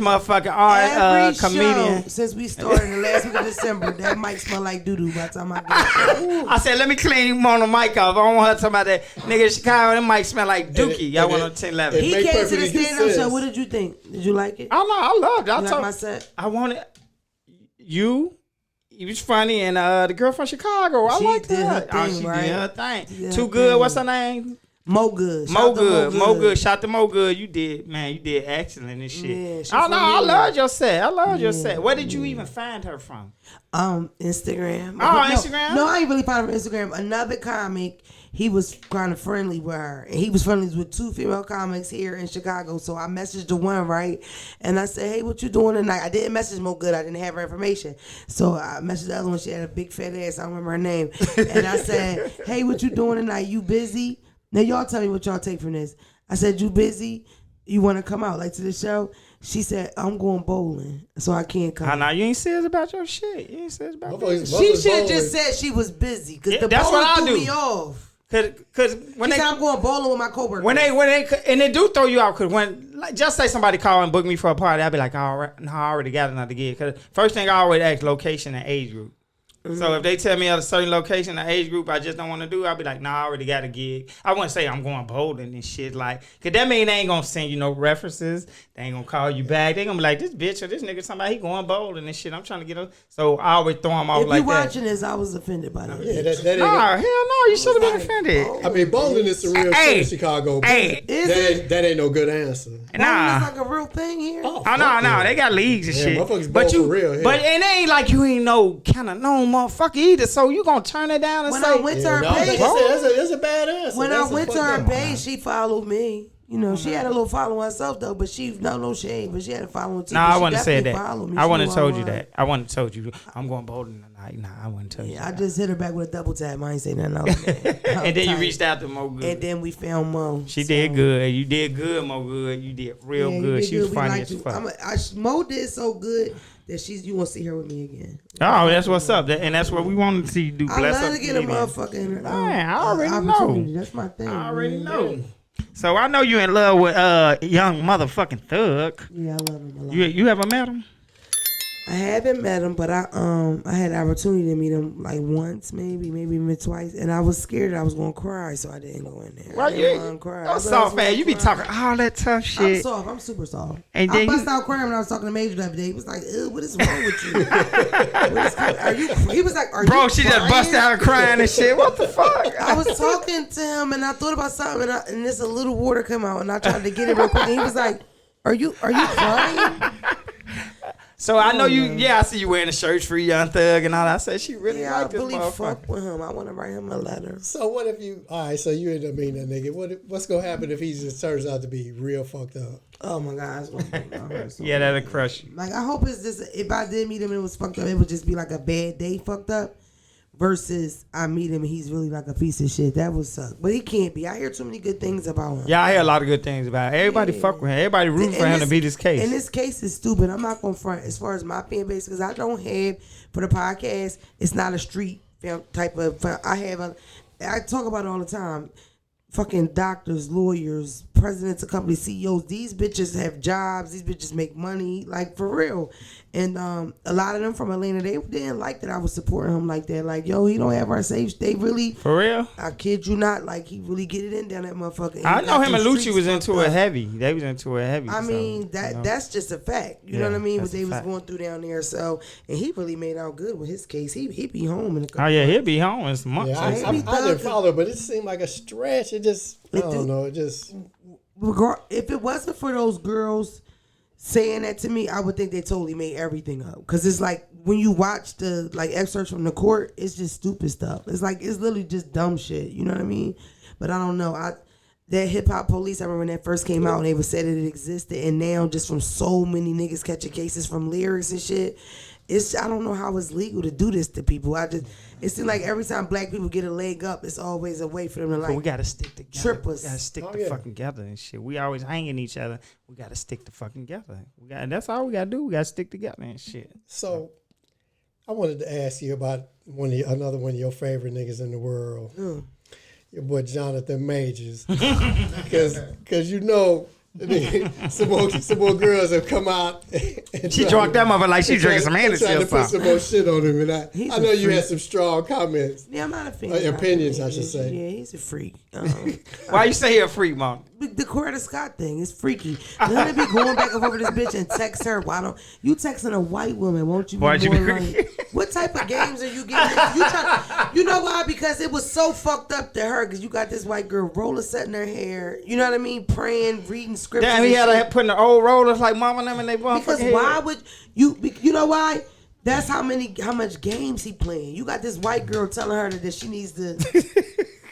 motherfucking art comedian. Show, since we started in the last week of December, that mic smell like doo doo by the time I get it. I said, let me clean on the mic off. I don't want her talking about that nigga in Chicago. That mic smell like dookie. Y'all went on 10-11. He make came to the perfectly good stand-up show. sense. What did you think? Did you like it? I know. I loved it. You like my set? I wanted you. He was funny, and the girl from Chicago. I She like did her that. thing, She right? did her thing. did Too her good. thing. What's her name? Mo Good. Mo Good. Shout to Mo Good. You did, man. You did excellent and shit. Yeah, she I know. from I New loved your set. I loved your set. Where did you even find her from? Instagram. Oh, Instagram? No, I ain't really found her on Instagram. Another comic, he was kind of friendly with her. And he was friendly with 2 female comics here in Chicago. So I messaged the one, right? And I said, hey, what you doing tonight? I didn't message Mo Good. I didn't have her information. So I messaged the other one. She had a big fat ass. I don't remember her name. And I said, hey, what you doing tonight? You busy? Now, y'all tell me what y'all take from this. I said, you busy? You want to come out, like, to the show? She said, I'm going bowling, so I can't come. Oh, no, you ain't serious about your shit. You ain't serious about that. She should have just said she was busy, because the that's bowling what I threw do. me off. Cause when She they said, I'm going bowling with my coworkers. when they and they do throw you out. Cause when like, just say somebody call and book me for a party, I'll be like, all right, no, I already got another gig. Cause first thing I always ask location and age group. So if they tell me at a certain location, an age group I just don't want to do, I'll be like, nah, I already got a gig. I wouldn't say I'm going bowling and shit. Like, cause that mean they ain't gonna send you no references. They ain't gonna call you back. They gonna be like, this bitch or this nigga, somebody he going bowling and shit. I'm trying to get him. So I always throw them off If like you that. watching this, I was offended by that. Yeah, that ain't Nah, hell no, you should have been offended. I mean, bowling is the real thing in Chicago. But Hey. that ain't no good answer. Nah. It's like a real thing here. Oh, Oh no, they got leagues and Yeah, shit. motherfuckers But bowl you, for real here. but it ain't like you ain't no kind of known motherfucker either. So you gonna turn it down and When say, I went to her No, page, that's a bad answer. when That's I a went to fucked her up. page, she followed me. You know, she had a little following herself though, but she no shade, but she had a following too. "Nah, but I she wouldn't have said definitely that. followed me. I She wouldn't knew have told I you was. that. I wouldn't have told you I'm going bowling tonight. Nah, I wouldn't tell you. Yeah, I that. just hit her back with a double tap. I ain't say nothing else. And then you reached out to Mo Good. And then we found Mo. She did good. You did good, Mo Good. You did real Yeah, you good. did She was good. We funny liked as you. fuck. Mo did so good that you won't see her with me again. Oh, that's what's up. And that's what we wanted to see you do. I Bless love up to get a comedians. motherfucking Man, I already opportunity. know. That's my thing. I already man. know. So I know you in love with young motherfucking Thug. Yeah, I love him a lot. You ever met him? I haven't met him, but I had the opportunity to meet him like once, maybe twice, and I was scared that I was gonna cry, so I didn't go in there. Well, I didn't wanna cry. You're I thought I soft, was man. gonna You be cry. talking all that tough I'm shit. soft. I'm super soft. And I then bust you- out crying when I was talking to Major the other day. He was like, "Ew, what is wrong with you? Are you?" He was like, "Are you?" Bro, she just crying?" bust out crying and shit. What the fuck? I was talking to him and I thought about something and this a little water come out and I tried to get it real quick and he was like, Are you crying? So I know you. Yeah, I see you wearing a shirt for Young Thug and all that. I said she really Yeah, I like this really motherfucker. fuck with him. I want to write him a letter. So what if you? All right, so you end up meeting that nigga. What's gonna happen if he just turns out to be real fucked up? Oh my God, it's gonna hurt so Yeah, that'll crush you. Like I hope it's just if I did meet him and it was fucked up, it would just be like a bad day fucked up. Versus I meet him and he's really like a piece of shit. That would suck. But he can't be. I hear too many good things about him. Yeah, I hear a lot of good things about it. Everybody fuck with him. Everybody root for him to beat his case. And this case is stupid. I'm not going to front as far as my fan base because I don't have, for the podcast, it's not a street film type of, I talk about it all the time. Fucking doctors, lawyers, presidents of companies, CEOs. These bitches have jobs. These bitches make money, like for real. And a lot of them from Atlanta, they didn't like that I was supporting him like that. Like, yo, he don't have our safe. They really, For real? I kid you not, like he really get it in down that motherfucker. I know him and Lucci Streets was fucked into it up. heavy. They was into it heavy. I so, mean you know. that's just a fact. You know Yeah, what I mean? What that's a they was fact. going through down there. So and he really made out good with his case. He be home in a couple Oh yeah, he'll be home in some months. Yeah, or I something. didn't follow, but it seemed like a stretch. It just, I don't know. It just. If it wasn't for those girls saying that to me, I would think they totally made everything up. Cause it's like when you watch the like excerpts from the court, it's just stupid stuff. It's like it's literally just dumb shit. You know what I mean? But I don't know. That hip hop police, I remember when that first came out and they said it existed, and now just from so many niggas catching cases from lyrics and shit, I don't know how it's legal to do this to people. It seems like every time black people get a leg up, it's always a way for them to like. But we gotta stick together. Trip us. We gotta stick fucking together and shit. We always hanging each other. We gotta stick to fucking together. That's all we gotta do. We gotta stick together and shit. So, I wanted to ask you about another one of your favorite niggas in the world. Your boy Jonathan Majors, because you know some more girls have come out. And She drunk that mother like she drinking some Hennessy trying or to put some something. more shit on him, and I know you had some strong comments. Yeah, I'm not a fan. Opinions, I should say. Yeah, he's a freak. Why you say he a freak, Mom? The Coretta Scott thing is freaky. Let me be going back and over this bitch and text her. Why don't you texting a white woman? Won't you be Why'd you more be like, what type of games are you getting? You know why? Because it was so fucked up to her. Because you got this white girl roller setting her hair. You know what I mean? Praying, reading scriptures. Damn, he had to put in the old rollers like mama and them and they because why would you? You know why? That's how much games he playing. You got this white girl telling her that she needs to.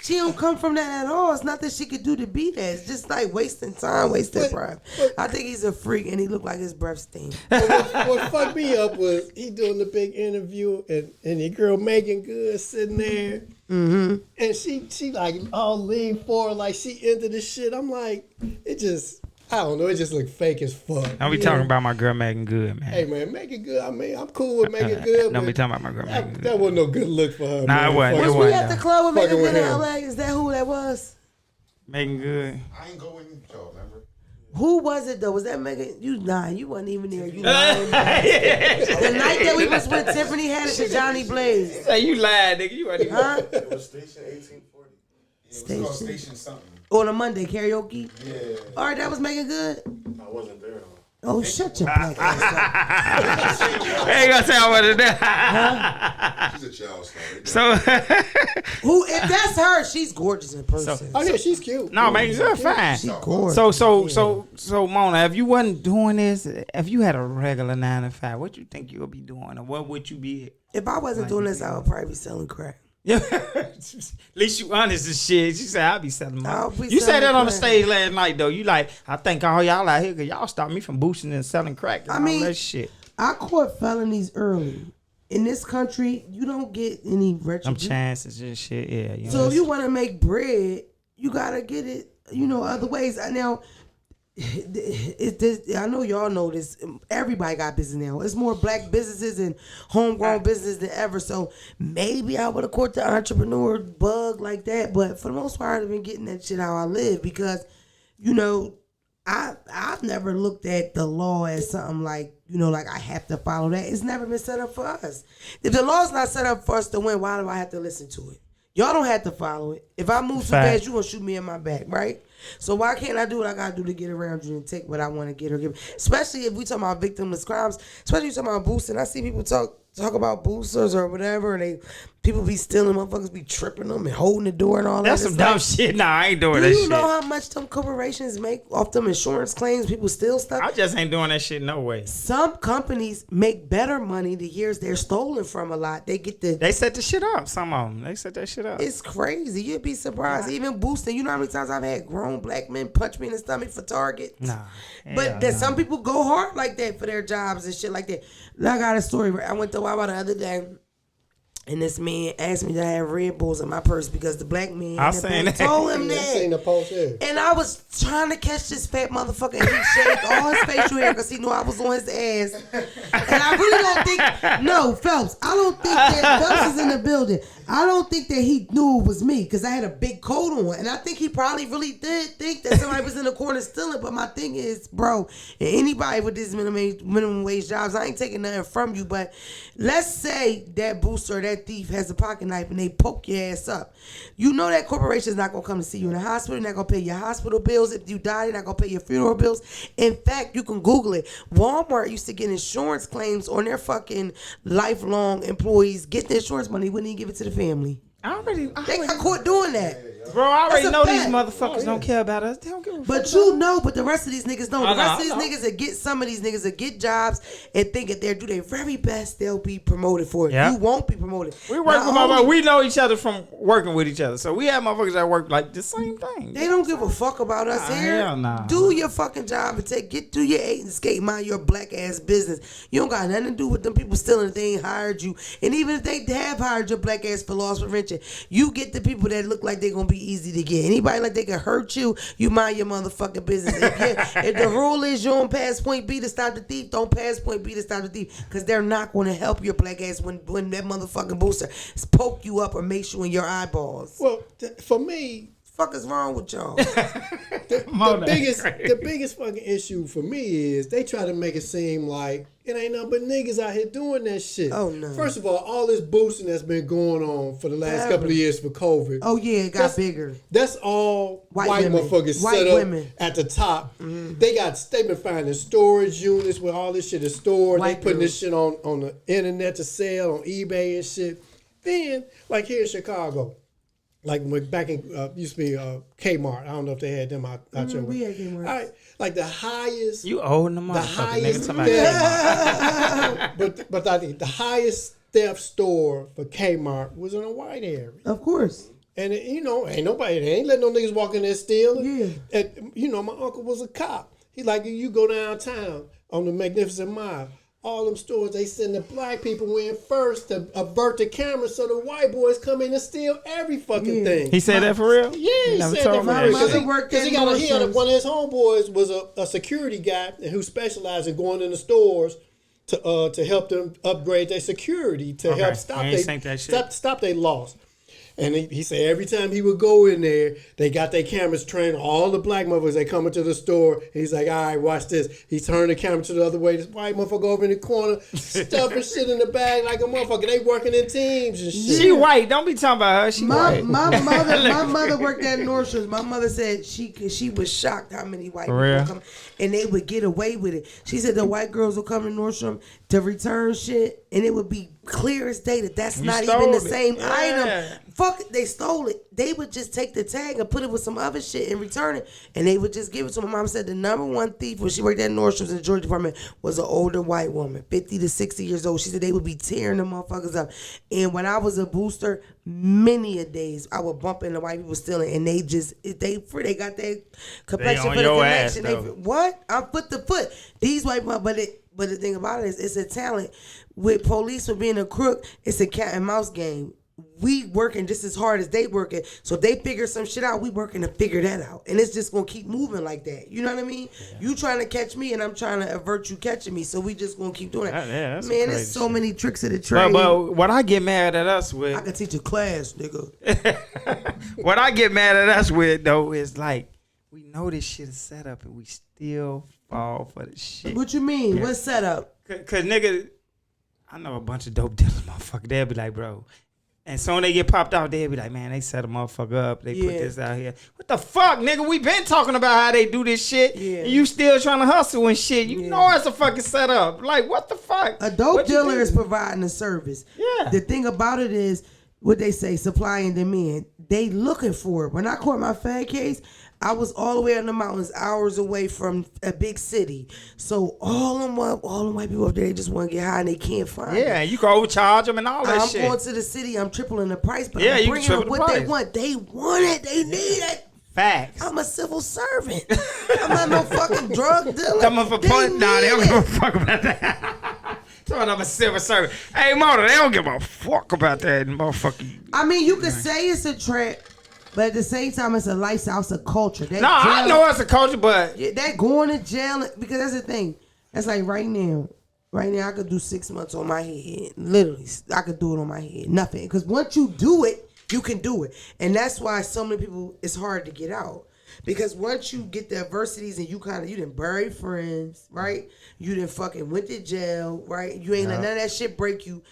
She don't come from that at all. It's nothing she could do to be that. It's just like wasting time, wasting pride. I think he's a freak and he looked like his breath stink. What fucked me up was he doing the big interview and the girl Megan Good sitting there. Mm-hmm. And she like all lean forward like she into the shit. I'm like, I don't know. It just looked fake as fuck. Don't be talking about my girl Megan Good, man. Hey, man, Megan Good. I mean, I'm cool with Megan Good. Don't be talking about my girl Megan Good. That wasn't no good look for her. Nah, man. it wasn't. Was we at the club with Megan Good in him. LA? Is that who that was? Megan Good. I ain't going with y'all, remember? Who was it though? Was that Megan? You wasn't even there. You lying. The night that we was with Tiffany had it to Johnny Blaze. Say you lied, nigga. You wasn't even. Huh? It was Station 1840. It was called Station something. On a Monday karaoke. Yeah. All right, that was Megan Good. I wasn't there though. Oh, shut your black ass up. Hey, you gonna say I wasn't there? She's a child star. So, If that's her, she's gorgeous in person. Oh yeah, she's cute. no, Megan Good, fine. She's gorgeous. So, Mona, if you wasn't doing this, if you had a regular 9 to 5, what you think you would be doing, or what would you be? If I wasn't doing this, I would probably be selling crack. Yeah, at least you honest as shit. She said I'll be selling I'll money. be You said selling that on the crack. stage last night though. You like, I thank all y'all out here because y'all stopped me from boosting and selling crack and I mean, all that shit. I caught felonies early. In this country, you don't get any Them retribution. chances and shit, yeah. You So know, if you want to make bread, you gotta get it, other ways. Now, I know y'all know this. Everybody got business now. It's more black businesses and homegrown business than ever. So maybe I would have caught the entrepreneur bug like that. But for the most part, I've been getting that shit how I live because, I've never looked at the law as something like, like I have to follow that. It's never been set up for us. If the law's not set up for us to win, why do I have to listen to it? Y'all don't have to follow it. If I move too fast, you gonna shoot me in my back, right? So why can't I do what I gotta do to get around you and take what I want to get or give? Especially if we talking about victimless crimes. Especially if you talking about boosting. I see people talk about boosters or whatever, and people be stealing, motherfuckers be tripping them and holding the door and all that. that's some dumb shit. Nah, I ain't doing Do that you shit. know how much them corporations make off them insurance claims? People steal stuff. I just ain't doing that shit no way. Some companies make better money the years they're stolen from a lot. They get the. They set the shit up. Some of them. They set that shit up. It's crazy. You'd be surprised. Even boosting. You know how many times I've had grown black men punch me in the stomach for Target? Nah. But that some people go hard like that for their jobs and shit like that. I got a story. I went to Wawa the other day, and this man asked me to have Red Bulls in my purse because the black man told him I seen that. the post here. And I was trying to catch this fat motherfucker, and he shaved all his facial hair because he knew I was on his ass. And I really don't think, no, Phelps, I don't think that Phelps is in the building. I don't think that he knew it was me because I had a big coat on. And I think he probably really did think that somebody was in the corner stealing. But my thing is, bro, and anybody with this minimum wage jobs, I ain't taking nothing from you. But let's say that booster or that thief has a pocket knife and they poke your ass up. You know that corporation is not going to come to see you in the hospital. They're not going to pay your hospital bills. If you die, they're not going to pay your funeral bills. In fact, you can Google it. Walmart used to get insurance claims on their fucking lifelong employees. Get the insurance money, wouldn't even give it to the family. I already They got caught doing that. Bro, I already That's a know these fact. motherfuckers don't care about us. They don't give a fuck. But you know, but the rest of these niggas don't. I The rest know, of these niggas that get some of these niggas that get jobs and think if they do their very best, they'll be promoted for it. Yeah. You won't be promoted. We work Not with only- motherfuckers. We know each other from working with each other. So we have motherfuckers that work like the same thing. They don't give a fuck about us Nah, here. hell nah. Do your fucking job and get through your 8 and skate, mind your black ass business. You don't got nothing to do with them people stealing if they ain't hired you. And even if they have hired your black ass for loss prevention, you get the people that look like they're gonna be easy to get. Anybody like they can hurt you, you mind your motherfucking business. If the rule is you don't pass point B to stop the thief, don't pass point B to stop the thief. Because they're not gonna help your black ass when that motherfucking booster poke you up or makes you in your eyeballs. Well, for me, Fuck is wrong with y'all? the biggest fucking issue for me is they try to make it seem like it ain't nothing but niggas out here doing that shit. Oh, no. First of all this boosting that's been going on for the last couple of years for COVID. Oh yeah, it got bigger. That's all White white women. motherfuckers White set up women. at the top. They've been finding storage units where all this shit is stored. White they putting girls. this shit on the internet to sell on eBay and shit. Then, like here in Chicago, like when back in used to be Kmart. I don't know if they had them out your way. We had Kmart. All right, like the highest. You old the The motherfucker, highest, nigga. Talking about but I think the highest theft store for Kmart was in a white area. Of course. And ain't nobody, they ain't letting no niggas walk in there stealing. Yeah. And, my uncle was a cop. He like, you go downtown on the Magnificent Mile, all them stores, they send the black people in first to avert the camera so the white boys come in and steal every fucking thing. He said that for real? Yeah, he Never said told that me for that real. My shit. mother worked at He had Nordstrom's. one of his homeboys was a security guy who specialized in going in the stores to help them upgrade their security to Okay. help stop I ain't think that shit. stop their loss. And he said every time he would go in there, they got their cameras trained. All the black motherfuckers, they come into the store. And he's like, all right, watch this. He turned the camera to the other way. This white motherfucker over in the corner, stuffing shit in the bag like a motherfucker. They working in teams and shit. She white. Don't be talking about her. She My white. mother worked at Nordstrom's. My mother said she was shocked how many white For real? people come and they would get away with it. She said the white girls will come to Nordstrom to return shit and it would be clear as day that's not even stole the it. same Yeah. item. Fuck it, they stole it. They would just take the tag and put it with some other shit and return it, and they would just give it to my mom. Said the number one thief when she worked at Nordstrom's in the Georgia department was an older white woman, 50 to 60 years old. She said they would be tearing the motherfuckers up. And when I was a booster, many a days I would bump into white people stealing, and they got their complexion on for the your ass, connection. though. What? I'm foot to foot. These white motherfuckers, but the thing about it is, it's a talent. With police for being a crook, it's a cat and mouse game. We working just as hard as they working. So if they figure some shit out, we working to figure that out. And it's just gonna keep moving like that. You know what I mean? Yeah. You trying to catch me and I'm trying to avert you catching me. So we just gonna keep doing that. Yeah, that's Man, crazy there's so shit. many tricks of the trade. But what I get mad at us I with, can teach a class, nigga. what I get mad at us with though is like, we know this shit is set up and we still fall for the shit. What you mean? Yeah. What's set up? Cause nigga, I know a bunch of dope dealers, motherfucker. They'll be like, bro. And so when they get popped out, they'll be like, man, they set a motherfucker up. They put this out here. What the fuck, nigga? We been talking about how they do this shit. Yeah. And you still trying to hustle and shit. You know it's a fucking setup. Like, what the fuck? A dope What you dealer do? is providing a service. Yeah. The thing about it is, what they say, supply and demand. They looking for it. When I caught my fag case, I was all the way in the mountains, hours away from a big city. So all them white people up there, they just want to get high and they can't find it. Yeah, and you can overcharge them and all that I'm shit. going to the city. I'm tripling the price, but Yeah, I'm you can bringing triple them the what they price. want. They want it. They need it. Facts. I'm a civil servant. I'm not no fucking drug dealer. Come on for They punt. Nah, they don't need give a it. fuck about that. Talking I'm a civil servant. Hey, Motor, they don't give a fuck about that motherfucking. I mean, you could say it's a trap, but at the same time, it's a lifestyle, it's a culture. That No, I jail- know it's a culture, but Yeah, that going to jail, because that's the thing. That's like right now, I could do 6 months on my head. Literally, I could do it on my head. Nothing. Because once you do it, you can do it. And that's why so many people, it's hard to get out. Because once you get the adversities and you done buried friends, right? You done fucking went to jail, right? You ain't let none of that shit break you.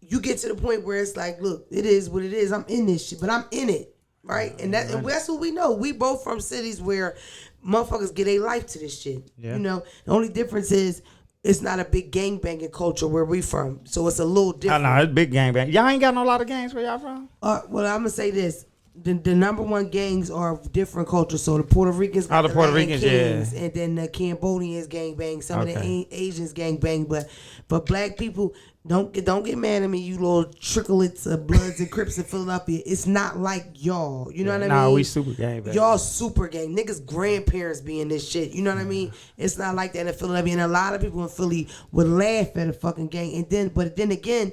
You get to the point where it's like, look, it is what it is. I'm in this shit, but I'm in it, right? And that's what we know. We both from cities where motherfuckers get a life to this shit. Yeah. You know, the only difference is it's not a big gangbanging culture where we from, so it's a little I different. know it's big gang bang. Y'all ain't got no lot of gangs where y'all from. Well, I'm gonna say this: the number one gangs are different cultures. So the Puerto Ricans, got the Puerto Latin Ricans, Kings, and then the Cambodians gang bang. Some of the Asians gang bang. But for black people, don't get mad at me, you little tricklets of Bloods and Crips in Philadelphia. It's not like y'all. You know what I mean? Nah, we super gang bang. Y'all super gang. Niggas' grandparents be in this shit. You know what I mean? It's not like that in Philadelphia. And a lot of people in Philly would laugh at a fucking gang. But then again,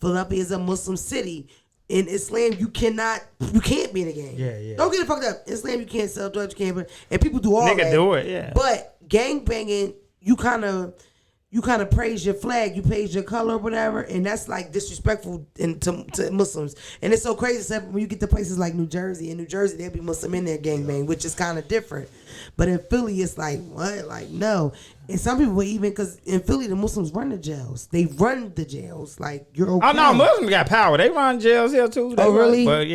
Philadelphia is a Muslim city. In Islam, you can't be in a gang. Yeah. Don't get it fucked up. In Islam, you can't sell drugs, you can't. And people do all that. Nigga do it, yeah. But gang banging, you kind of praise your flag, you praise your color or whatever, and that's like disrespectful to Muslims. And it's so crazy, except when you get to places like New Jersey. In New Jersey, there'll be Muslim in there gang bang, which is kind of different. But in Philly, it's like, what? Like, no. And some people even, because in Philly, the Muslims run the jails. They run the jails. Like, you're okay. Oh, no, Muslims got power. They run jails here, too. Oh, really? But,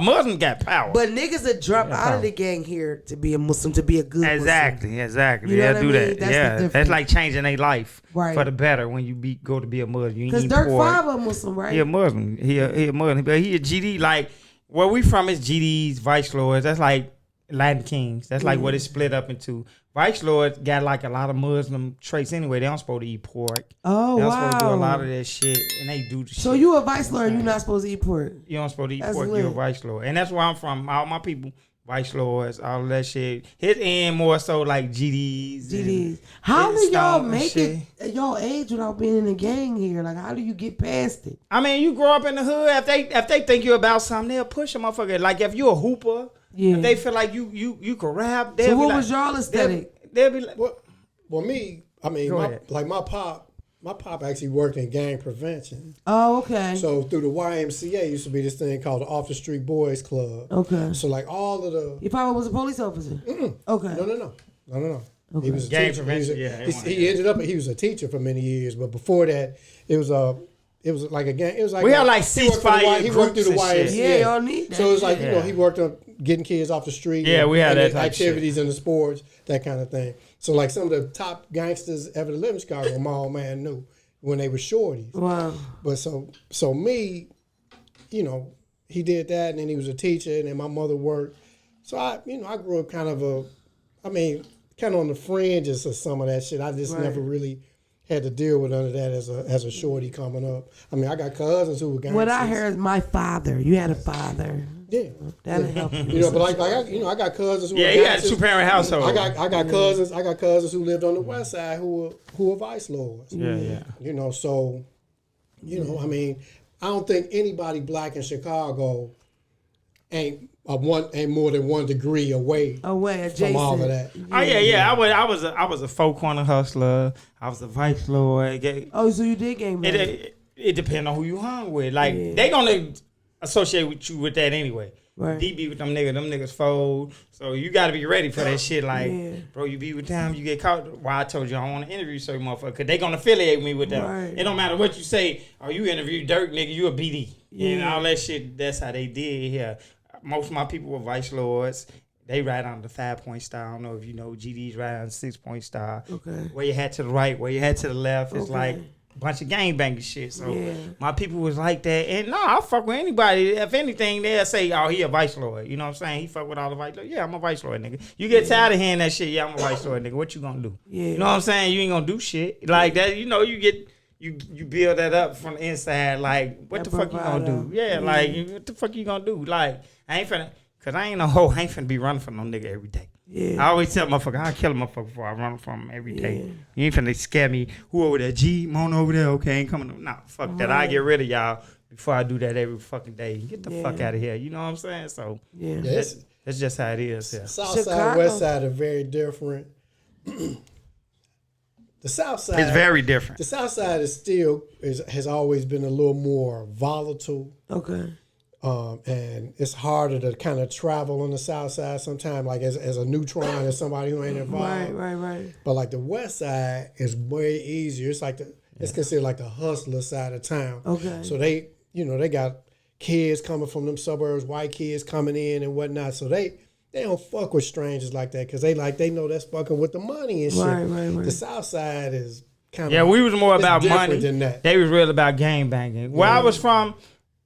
Muslims got power. But niggas that drop out of the gang here to be a Muslim, to be a good Exactly. You know They'll what I do mean? that. That's the Yeah, difference. that's like changing their life Right. for the better when you go to be a Muslim. Because Dirk Five a Muslim, right? He a Muslim. He a Muslim. But he a GD. Like, where we from is GDs, Vice Lords. That's like Latin Kings. That's like what it's split up into. Vice Lords got like a lot of Muslim traits anyway. They don't supposed to eat pork. Oh, they don't wow. supposed to do a lot of that shit. And they do the shit. So you a Vice Lord, you're not supposed to eat pork. You don't supposed to eat That's pork. lit. You're a Vice Lord. And that's where I'm from. All my people, Vice Lords, all of that shit. His end more so like GDs. GDs. How do y'all and make shit. it at y'all age without being in a gang here? Like, how do you get past it? I mean, you grow up in the hood. If they think you're about something, they'll push a motherfucker. Like if you're a hooper, if they feel like you can rap, they'll So be what like, was y'all aesthetic? They'll be like, Well, me, I mean, Go ahead. my pop actually worked in gang prevention. Oh, okay. So through the YMCA used to be this thing called the Off the Street Boys Club. Okay. So like all of the Your father was a police officer? Okay. no. Okay. He was a Gang teacher. prevention, He ended up he was a teacher for many years, but before that it was like a gang. It was like We had like he worked for the ceasefire He worked through the groups and YMCA. shit. Yeah, y'all need that. So it's like Yeah. he worked on getting kids off the street. Yeah, we had and that type activities in the sports, that kind of thing. So like some of the top gangsters ever to live in Chicago, my old man knew when they were shorties. Wow. But so me, he did that, and then he was a teacher, and then my mother worked. So I grew up kind of on the fringes of some of that shit. I just never really had to deal with none of that as a shorty coming up. I mean, I got cousins who were gangsters. What I heard is my father. You had a father. Yeah. That'll help you. But I got cousins who were he had a gangsters. 2-parent household. I got cousins who lived on the west side who were vice lords. Yeah. So I mean, I don't think anybody black in Chicago ain't more than 1 degree away Adjacent. from all of that. Oh yeah. I was a 4-corner hustler. I was a Vice Lord. Oh, so you did gang bang. It depends on who you hung with. Like they gonna associate with you with that anyway. Right. DB with them niggas fold. So you gotta be ready for that shit. Like, bro, you be with them, you get caught. Why I told you I don't want to interview certain motherfucker, cause they gonna affiliate me with them. Right. It don't matter what you say. Oh, you interview Dirk, nigga, you a BD. And all that shit. That's how they did here. Most of my people were Vice Lords. They ride on the 5-point star. I don't know if you know GDs ride on 6-point star. Okay. Where you had to the right, where you had to the left. It's like a bunch of gangbanging shit. So my people was like that. And no, I fuck with anybody. If anything, they'll say, oh, he a Vice Lord. You know what I'm saying? He fuck with all the Vice Lords. Yeah, I'm a Vice Lord, nigga. You get tired of hearing that shit. Yeah, I'm a Vice Lord, nigga. What you gonna do? Yeah. You know what I'm saying? You ain't gonna do shit. Like that, you build that up from the inside. Like, what the fuck you gonna do? Yeah, like, what the fuck you gonna do? Like, I ain't finna, cause I ain't no hoe. I ain't finna be running from no nigga every day. Yeah. I always tell motherfucker, I'll kill a motherfucker before I run from him every day. You ain't finna scare me. Who over there? G, Mona over there. Okay, ain't coming. Nah, fuck that. I get rid of y'all before I do that every fucking day. Get the fuck out of here. You know what I'm saying? So that's just how it is here. South side, west side are very different. The south side, It's very different. The south side has always been a little more volatile. Okay. And it's harder to kind of travel on the south side sometimes, like as a neutron, as somebody who ain't involved. Right. But like the west side is way easier. It's like it's considered like the hustler side of town. Okay. So they got kids coming from them suburbs, white kids coming in and whatnot. So they don't fuck with strangers like that because they know that's fucking with the money and shit. Right. The south side is kind of Yeah, we was more about different money. than that. They was real about gang banging. Where I was from,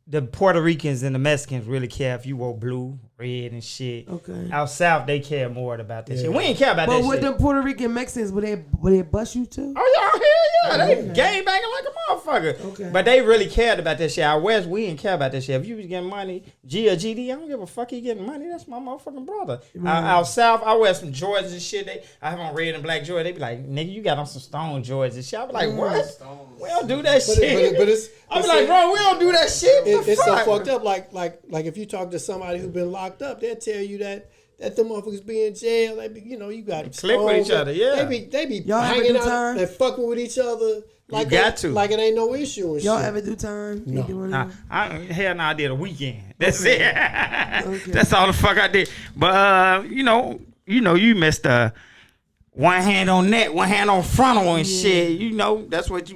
the Puerto Ricans and the Mexicans really care if you wore blue, red, and shit. Okay. Out south, they care more about that shit. We ain't care about that shit. But with them Puerto Rican Mexicans, would they bust you too? Oh, yeah, hell yeah. They gang banging like a motherfucker. Okay. But they really cared about that shit. Out west, we didn't care about that shit. If you was getting money, G or GD, I don't give a fuck he getting money. That's my motherfucking brother. Out south, I wear some Jordans and shit. I have on red and black Jordans. They be like, nigga, you got on some Stone Jordans and shit. I be like, what? We don't do that shit. But it's, I be like, bro, we don't do that shit. It's so fucked up. Like if you talk to somebody who's been locked up, they'll tell you that the motherfuckers be in jail. They be, you got click with each other. Yeah, they be Y'all hanging ever do out time? and fucking with each other. Like you got to. Like it ain't no issue. And Y'all shit. ever do time? No. Hell no, I did a weekend. That's it. Okay. That's all the fuck I did. But you missed one hand on neck, one hand on frontal and shit. That's what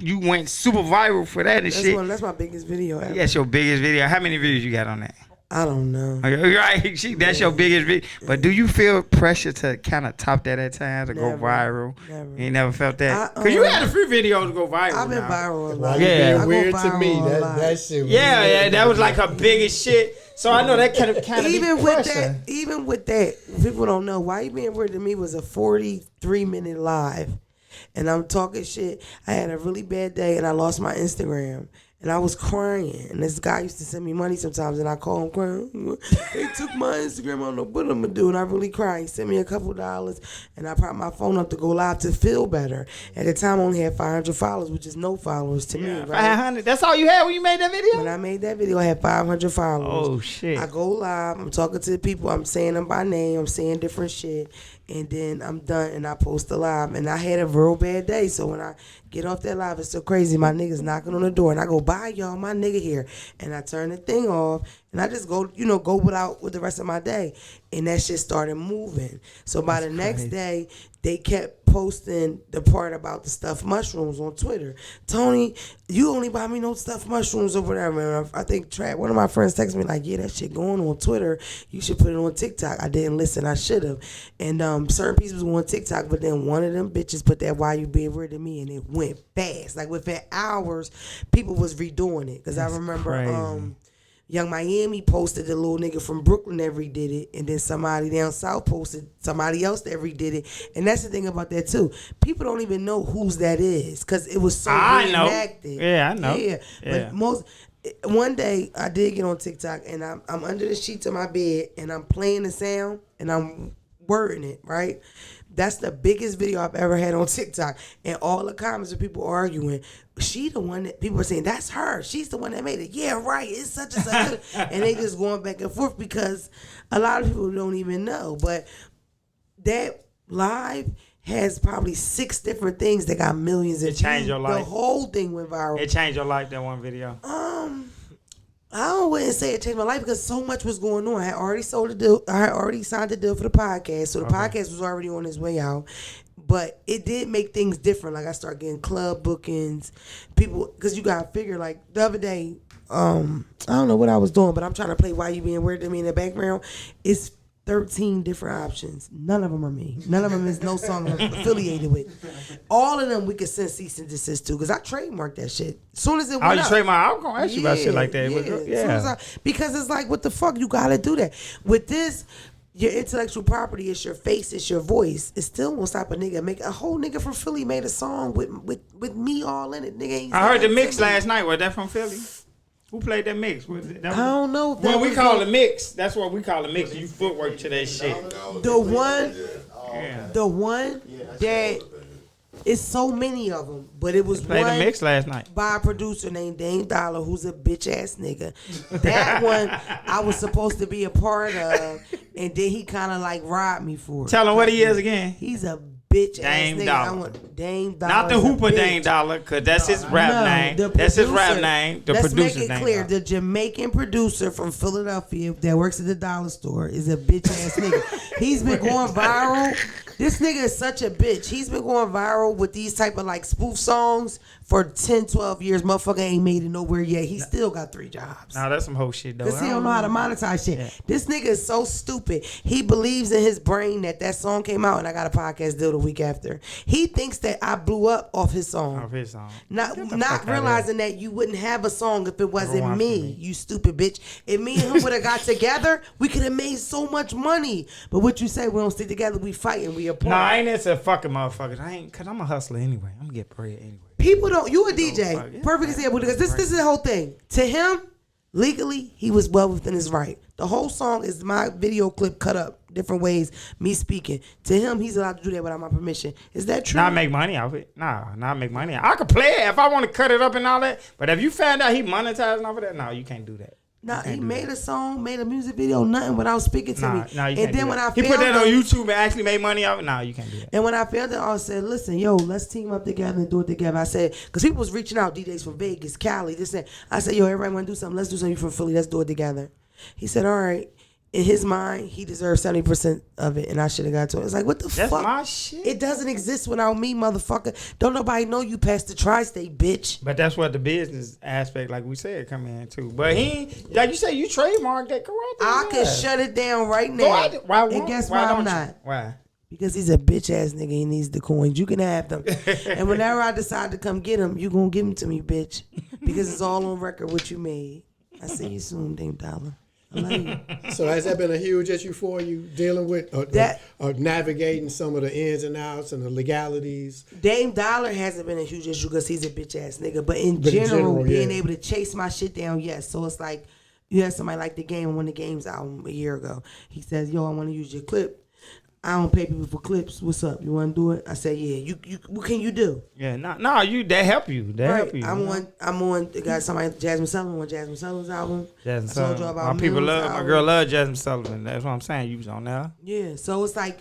you went super viral for that and shit. That's my biggest video ever. That's your biggest video. How many views you got on that? I don't know. Right, that's your biggest video. But do you feel pressure to kind of top that at times to go viral? Never. You ain't never felt that? Because you had a few videos go viral. I've been now. viral a Why lot. you Yeah. being I go weird to viral me? a lot. That shit. Was Yeah, that was like her biggest shit. So I know that kind of Even be with pressure. that, people don't know why you being weird to me was a 43-minute live, and I'm talking shit. I had a really bad day, and I lost my Instagram, and I was crying. And this guy used to send me money sometimes, and I call him crying. They took my Instagram. I don't know what I'm gonna do, and I really cried. He sent me a couple $, and I propped my phone up to go live to feel better. At the time, I only had 500 followers, which is no followers to me. Right? 500. That's all you had when you made that video? When I made that video, I had 500 followers. Oh shit. I go live. I'm talking to the people. I'm saying them by name. I'm saying different shit. And then I'm done and I post a live. And I had a real bad day. So when I get off that live, it's so crazy. My nigga's knocking on the door. And I go, bye, y'all. My nigga here. And I turn the thing off. And I just go, go without with the rest of my day. And that shit started moving. So by the next day, they kept posting the part about the stuffed mushrooms on Twitter. Tony, you only buy me no stuffed mushrooms over there, man. I think one of my friends texted me like, yeah, that shit going on Twitter. You should put it on TikTok. I didn't listen. I should have. And certain pieces was on TikTok, but then one of them bitches put that "Why you being weird to me" and it went fast. Like within hours, people was redoing it. Because I remember Young Miami posted the little nigga from Brooklyn that redid it, and then somebody down south posted somebody else that redid it. And that's the thing about that too. People don't even know whose that is because it was so reenacted. Yeah, I know. Yeah. But one day I did get on TikTok and I'm under the sheets of my bed and I'm playing the sound and I'm wording it, right? That's the biggest video I've ever had on TikTok. And all the comments of people arguing, she the one that people are saying, that's her. She's the one that made it. Yeah, right. It's such and such. And they just going back and forth because a lot of people don't even know. But that live has probably 6 different things that got millions of views. It changed your life. The whole thing went viral. It changed your life, that one video. I wouldn't say it changed my life because so much was going on. I had already sold the deal. I had already signed the deal for the podcast, so the podcast was already on its way out. But it did make things different. Like I started getting club bookings, people, because you gotta figure. Like the other day, I don't know what I was doing, but I'm trying to play "Why You Being Weird to Me" in the background. It's 13 different options. None of them are me. None of them is no song I'm affiliated with. All of them we could send cease and desist to because I trademarked that shit. As soon as it went you up, trademark? I was gonna ask you about shit like that. Because it's like, what the fuck? You gotta do that. With this, your intellectual property is your face, it's your voice. It still won't stop a nigga. Make a whole nigga from Philly made a song with me all in it. Nigga, I heard the mix last night. Was that from Philly? Who played that mix? I don't know. What we call a mix. That's what we call a mix. You footwork to that shit. The one that it's so many of them, but it was played one the mix last night by a producer named Dame Dollar, who's a bitch ass nigga. That one I was supposed to be a part of, and then he kind of like robbed me for it. Tell him what he is again. He's a bitch Dame ass nigga. Dollar. I want Dame Dollar. Not the Hooper Dame Dollar, cause that's his rap name. That's his rap name. The Let's producer's make it name. clear: the Jamaican producer from Philadelphia that works at the dollar store is a bitch ass nigga. He's been going viral This nigga is such a bitch. He's been going viral with these type of like spoof songs for 10, 12 years. Motherfucker ain't made it nowhere yet. He still got 3 jobs. Nah, that's some whole shit though. Because he don't know how to monetize shit. Yeah. This nigga is so stupid. He believes in his brain that song came out and I got a podcast deal the week after. He thinks that I blew up off his song. Off his song. Not realizing that you wouldn't have a song if it wasn't me, you stupid bitch. If me and him would have got together, we could have made so much money. But what you say, we don't stick together, we fight and we apart. Nah, I ain't into fucking motherfuckers. I ain't, cause I'm a hustler anyway. I'm gonna get bread anyway. People don't. You a DJ, yeah, perfect example. Because this is the whole thing. To him, legally, he was well within his right. The whole song is my video clip cut up different ways, me speaking. To him, he's allowed to do that without my permission. Is that true? Not make money off it. Nah, not make money. I could play it if I want to cut it up and all that. But if you found out he monetizing off of that, no, you can't do that. Nah, he made a song, made a music video, nothing without speaking to me. Nah, you and can't then do when that. I He found put that on out- YouTube and actually made money off it. No, you can't do that. And when I found it, I said, listen, yo, let's team up together and do it together. I said, because people was reaching out, DJs from Vegas, Cali, this and I said, yo, everybody want to do something. Let's do something from Philly. Let's do it together. He said, all right. In his mind, he deserved 70% of it, and I should have got to it. It's like, what the That's fuck? my shit. It doesn't exist without me, motherfucker. Don't nobody know you past the tri-state, bitch. But that's what the business aspect, like we said, come in too. But he, like you say, you trademarked that correct. I can shut it down right now. Why and guess why why don't I'm you? not? Why? Because he's a bitch ass nigga. He needs the coins. You can have them. And whenever I decide to come get them, you gonna give them to me, bitch. Because it's all on record what you made. I see you soon, Dame Dollar. I love you. So has that been a huge issue for you, dealing with or navigating some of the ins and outs and the legalities? Dame Dollar hasn't been a huge issue because he's a bitch ass nigga. But in general, being able to chase my shit down, yes. So it's like you had somebody like The Game when The Game's album a year ago. He says, yo, I want to use your clip. I don't pay people for clips. What's up? You want to do it? I said, yeah. You. What can you do? Yeah, no, you. They help you. They help you. I'm on. Got somebody, Jasmine Sullivan, on Jasmine Sullivan's album. Jasmine I told you Sullivan. about My people Mills' love. My album. girl love Jasmine Sullivan. That's what I'm saying. You was on there. Yeah. So it's like,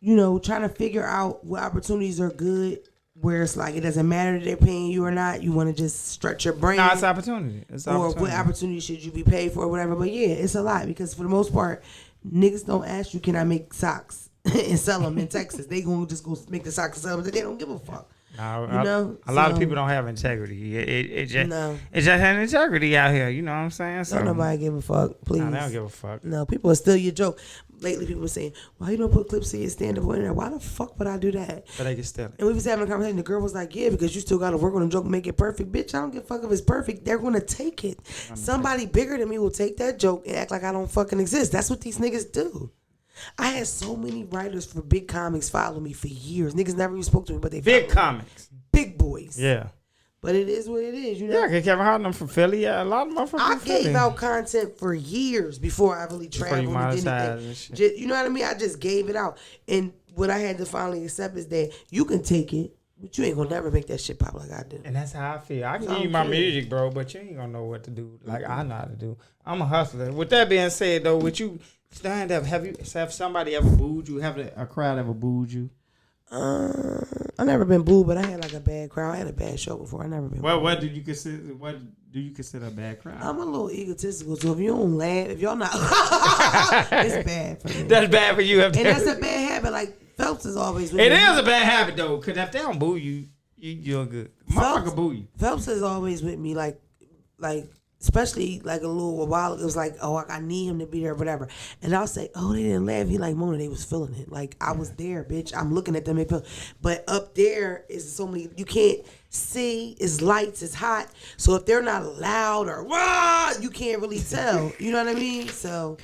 trying to figure out what opportunities are good. Where it's like it doesn't matter if they're paying you or not. You want to just stretch your brain. No, it's opportunity. It's or opportunity. what opportunity should you be paid for or whatever. But yeah, it's a lot because for the most part, niggas don't ask you, can I make socks and sell them in Texas? They gonna just go make the socks and sell them. They don't give a fuck. No, a lot of people don't have integrity. It just has integrity out here. You know what I'm saying? So, Don't nobody give a fuck, please. No, they don't give a fuck. No, people are still your joke. Lately, people were saying, why you don't put clips in your stand-up on there? Why the fuck would I do that? But they can steal it. And we was having a conversation. The girl was like, yeah, because you still got to work on the joke and make it perfect. Bitch, I don't give a fuck if it's perfect. They're going to take it. Somebody bigger than me will take that joke and act like I don't fucking exist. That's what these niggas do. I had so many writers for big comics follow me for years. Niggas never even spoke to me, but they Big comics. Big boys. Yeah. But it is what it is, you know. Yeah, because Kevin Harden from Philly. Yeah, a lot of motherfuckers I from Philly. gave out content for years before I really traveled. you and did monetized anything. and shit. You know what I mean? I just gave it out. And what I had to finally accept is that you can take it, but you ain't gonna never make that shit pop like I do. And that's how I feel. I can give you my music, bro, but you ain't gonna know what to do like I know how to do. I'm a hustler. With that being said, though, with you stand up, have somebody ever booed you? Have a crowd ever booed you? I never been booed, but I had like a bad crowd. I had a bad show before. I never been. Well, what do you consider a bad crowd? I'm a little egotistical, so if you don't laugh, if y'all not, it's bad for me. That's bad for you. And that's a bad habit. Like Phelps is always with It me. is a bad habit though, because if they don't boo you, you're good. Motherfucker boo you. Phelps is always with me, like especially like a little while ago. It was like, oh, I need him to be there, whatever. And I'll say, oh, they didn't laugh. He like, Mona, they was feeling it. Like I was there, bitch. I'm looking at them. They feel. But up there is so many. You can't see. It's lights. It's hot. So if they're not loud or rah, you can't really tell. You know what I mean? So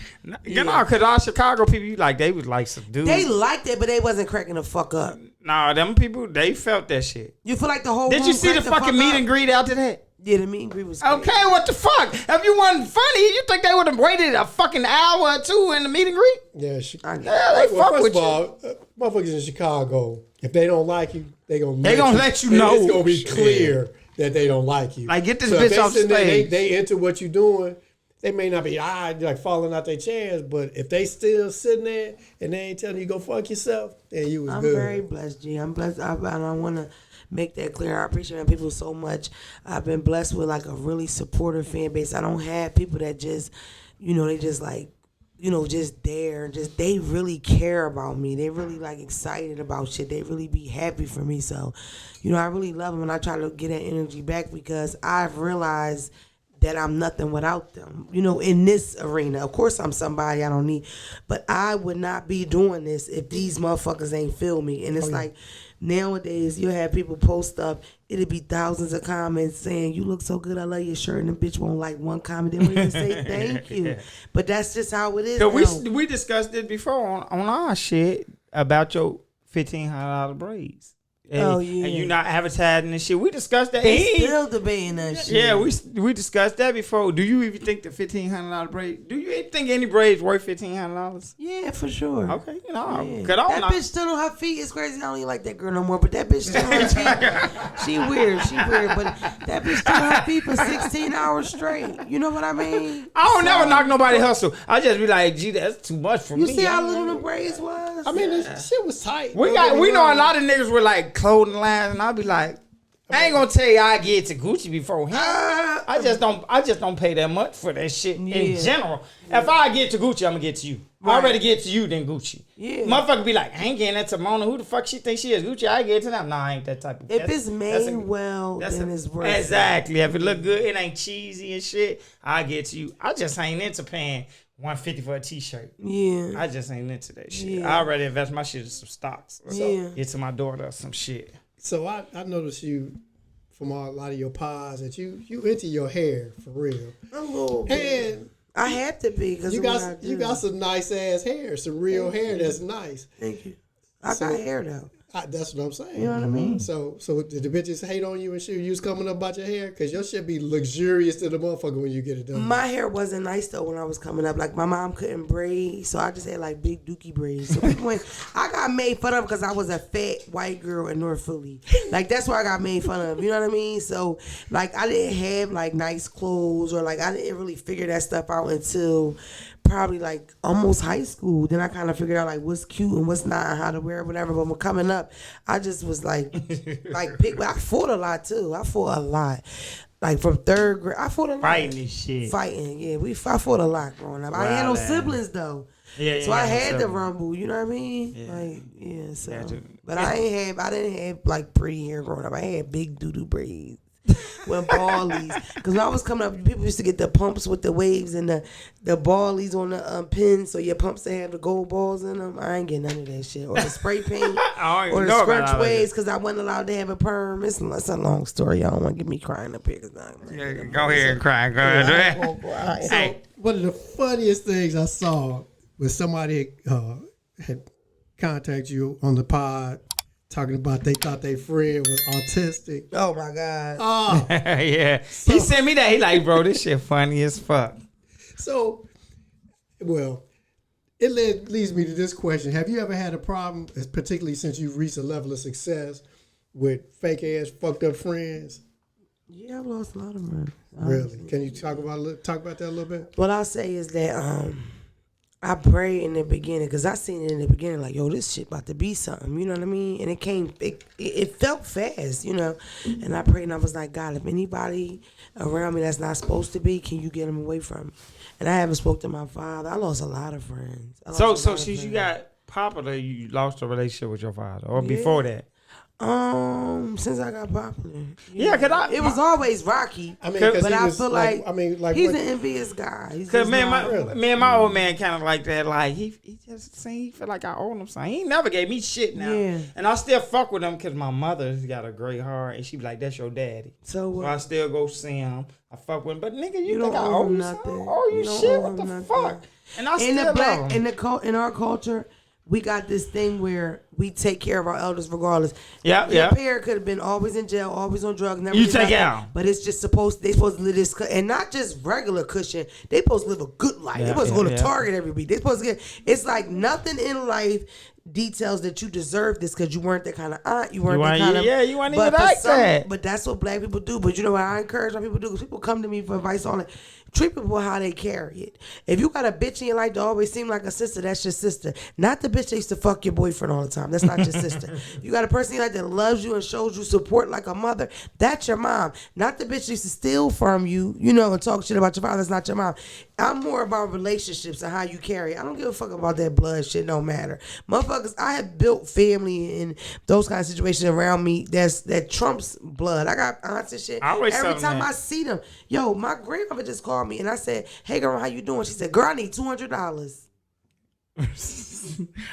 You know, because all Chicago people, they was like subdued. they liked it, but they wasn't cracking the fuck up. Nah, them people, they felt that shit. You feel like the whole. Did room you see the cracked fucking fuck meet up? and greet after that? Yeah, the meet and greet was Okay, crazy. what the fuck? If you wasn't funny, you think they would have waited a fucking hour or two in the meet and greet? Yeah, Yeah, they well, fuck first with of all, motherfuckers in Chicago, if they don't like you, they gonna let you know. It's gonna be clear that they don't like you. Like, get this So if bitch they off sitting there, stage. They into what you're doing. They may not be falling out their chairs, but if they still sitting there and they ain't telling you go fuck yourself, then you was I'm good. very blessed, G. I'm blessed. I want to make that clear. I appreciate my people so much. I've been blessed with like a really supportive fan base. I don't have people that just, they just like just there, just they really care about me. They really like excited about shit. They really be happy for me. So, I really love them, and I try to get that energy back because I've realized that I'm nothing without them. In this arena, of course I'm somebody I don't need, but I would not be doing this if these motherfuckers ain't feel me. And it's like nowadays you'll have people post up, it'll be thousands of comments saying, "You look so good, I love your shirt," and the bitch won't like one comment. They won't even say thank you. But that's just how it is. We discussed it before on our shit about your $1,500 braids. And you not advertising and shit. We discussed that. They still debating that shit. Yeah, we discussed that before. Do you even think the $1,500 braid? Do you even think any braid's worth $1,500? Yeah, for sure. Okay, That bitch stood on her feet. It's crazy. I don't even like that girl no more. But that bitch stood on her feet. She weird. But that bitch stood on her feet for 16 hours straight. You know what I mean? I don't never knock nobody hustle. I just be like, gee, that's too much for me. You see how little the braids was? I mean, this shit was tight. We know a lot of niggas with like clothing lines, and I'll be like, I ain't gonna tell you I get to Gucci before him. I just don't pay that much for that shit in general. If I get to Gucci, I'm gonna get to you. I already get to you than Gucci. Yeah. Motherfucker be like, I ain't getting that to Mona. Who the fuck she think she is? Gucci, I get to them. Nah, I ain't that type of. If it's made well, then it's worth it. Exactly. If it look good, it ain't cheesy and shit, I get to you. I just ain't into paying $150 for a t-shirt. Yeah. I just ain't into that shit. Yeah. I already invest my shit in some stocks. Yeah. Get to my daughter or some shit. So I noticed you from a lot of your pods that you into your hair for real. A little bit. And I had to be because you got some nice ass hair, some real hair that's nice. Thank you. I got hair though. That's what I'm saying. You know what I mean? So did the bitches hate on you and shit? You was coming up about your hair? Because your shit be luxurious to the motherfucker when you get it done. My hair wasn't nice though when I was coming up. Like my mom couldn't braid, so I just had like big dookie braids. So people I got made fun of because I was a fat white girl in North Philly. Like that's why I got made fun of. You know what I mean? So like I didn't have like nice clothes or like I didn't really figure that stuff out until probably like almost high school. Then I kind of figured out like what's cute and what's not and how to wear it, whatever. But when coming up, I just was like I fought a lot too. I fought a lot. Like from third grade, I fought a lot. Fighting this shit. Fighting, yeah. I fought a lot growing up. I ain't had no siblings though. Yeah, so I had to rumble, you know what I mean? Yeah. Like, yeah, so. But I didn't have like pretty hair growing up. I had big doo-doo braids. With ballies, because when I was coming up, people used to get the pumps with the waves and the ballies on the pins, so your pumps that have the gold balls in them. I ain't getting none of that shit, or the spray paint, or the scrunch waves, because I wasn't allowed to have a perm. It's a long story. Y'all don't want to get me crying up here. Go ahead and cry. Go ahead. So one of the funniest things I saw was somebody had contacted you on the pod. Talking about they thought their friend was autistic. Oh my God. Oh. Yeah. He sent me that. He like, bro, this shit funny as fuck. So, well, it leads me to this question. Have you ever had a problem, particularly since you've reached a level of success, with fake ass fucked up friends? Yeah, I've lost a lot of money. Really? Can you talk about that a little bit? What I'll say is that I prayed in the beginning because I seen it in the beginning like, yo, this shit about to be something, you know what I mean? And it felt fast, you know? And I prayed and I was like, God, if anybody around me that's not supposed to be, can you get them away from me? And I haven't spoke to my father. I lost a lot of friends. So since you got popular, you lost a relationship with your father, or before that? Since I got popular. Yeah, cause it was always rocky. I mean, but I feel like he's an an envious guy. Cause my old man kind of like that. Like he just he feel like I owe him something. He never gave me shit now, and I still fuck with him because my mother's got a great heart, and she be like, "That's your daddy." So I still go see him. I fuck with him, but nigga, you think I owe you nothing? Oh, you shit? What the fuck? And I still love him. In our culture, we got this thing where we take care of our elders regardless. Yeah. Your parent could have been always in jail, always on drugs. Never you take it out. But it's just they supposed to live this, and not just regular cushion. They supposed to live a good life. They supposed to go to Target every week. They supposed to it's like nothing in life details that you deserve this because you weren't that kind of aunt. You weren't that kind of... Yeah, you weren't even like that. But that's what black people do. But you know what I encourage my people to do? Because people come to me for advice on it. treat people how they carry it. If you got a bitch in your life that always seem like a sister, that's your sister. Not the bitch that used to fuck your boyfriend all the time. That's not your sister. You got a person in your life that loves you and shows you support like a mother. That's your mom. Not the bitch that used to steal from you, you know, and talk shit about your father. That's not your mom. I'm more about relationships and how you carry it. I don't give a fuck about that blood shit. No matter. Motherfuckers, I have built family and those kind of situations around me that trumps blood. I got aunts and shit. Every time I see them, yo, my grandmother just called me and I said, hey girl, how you doing? She said, girl, I need $200.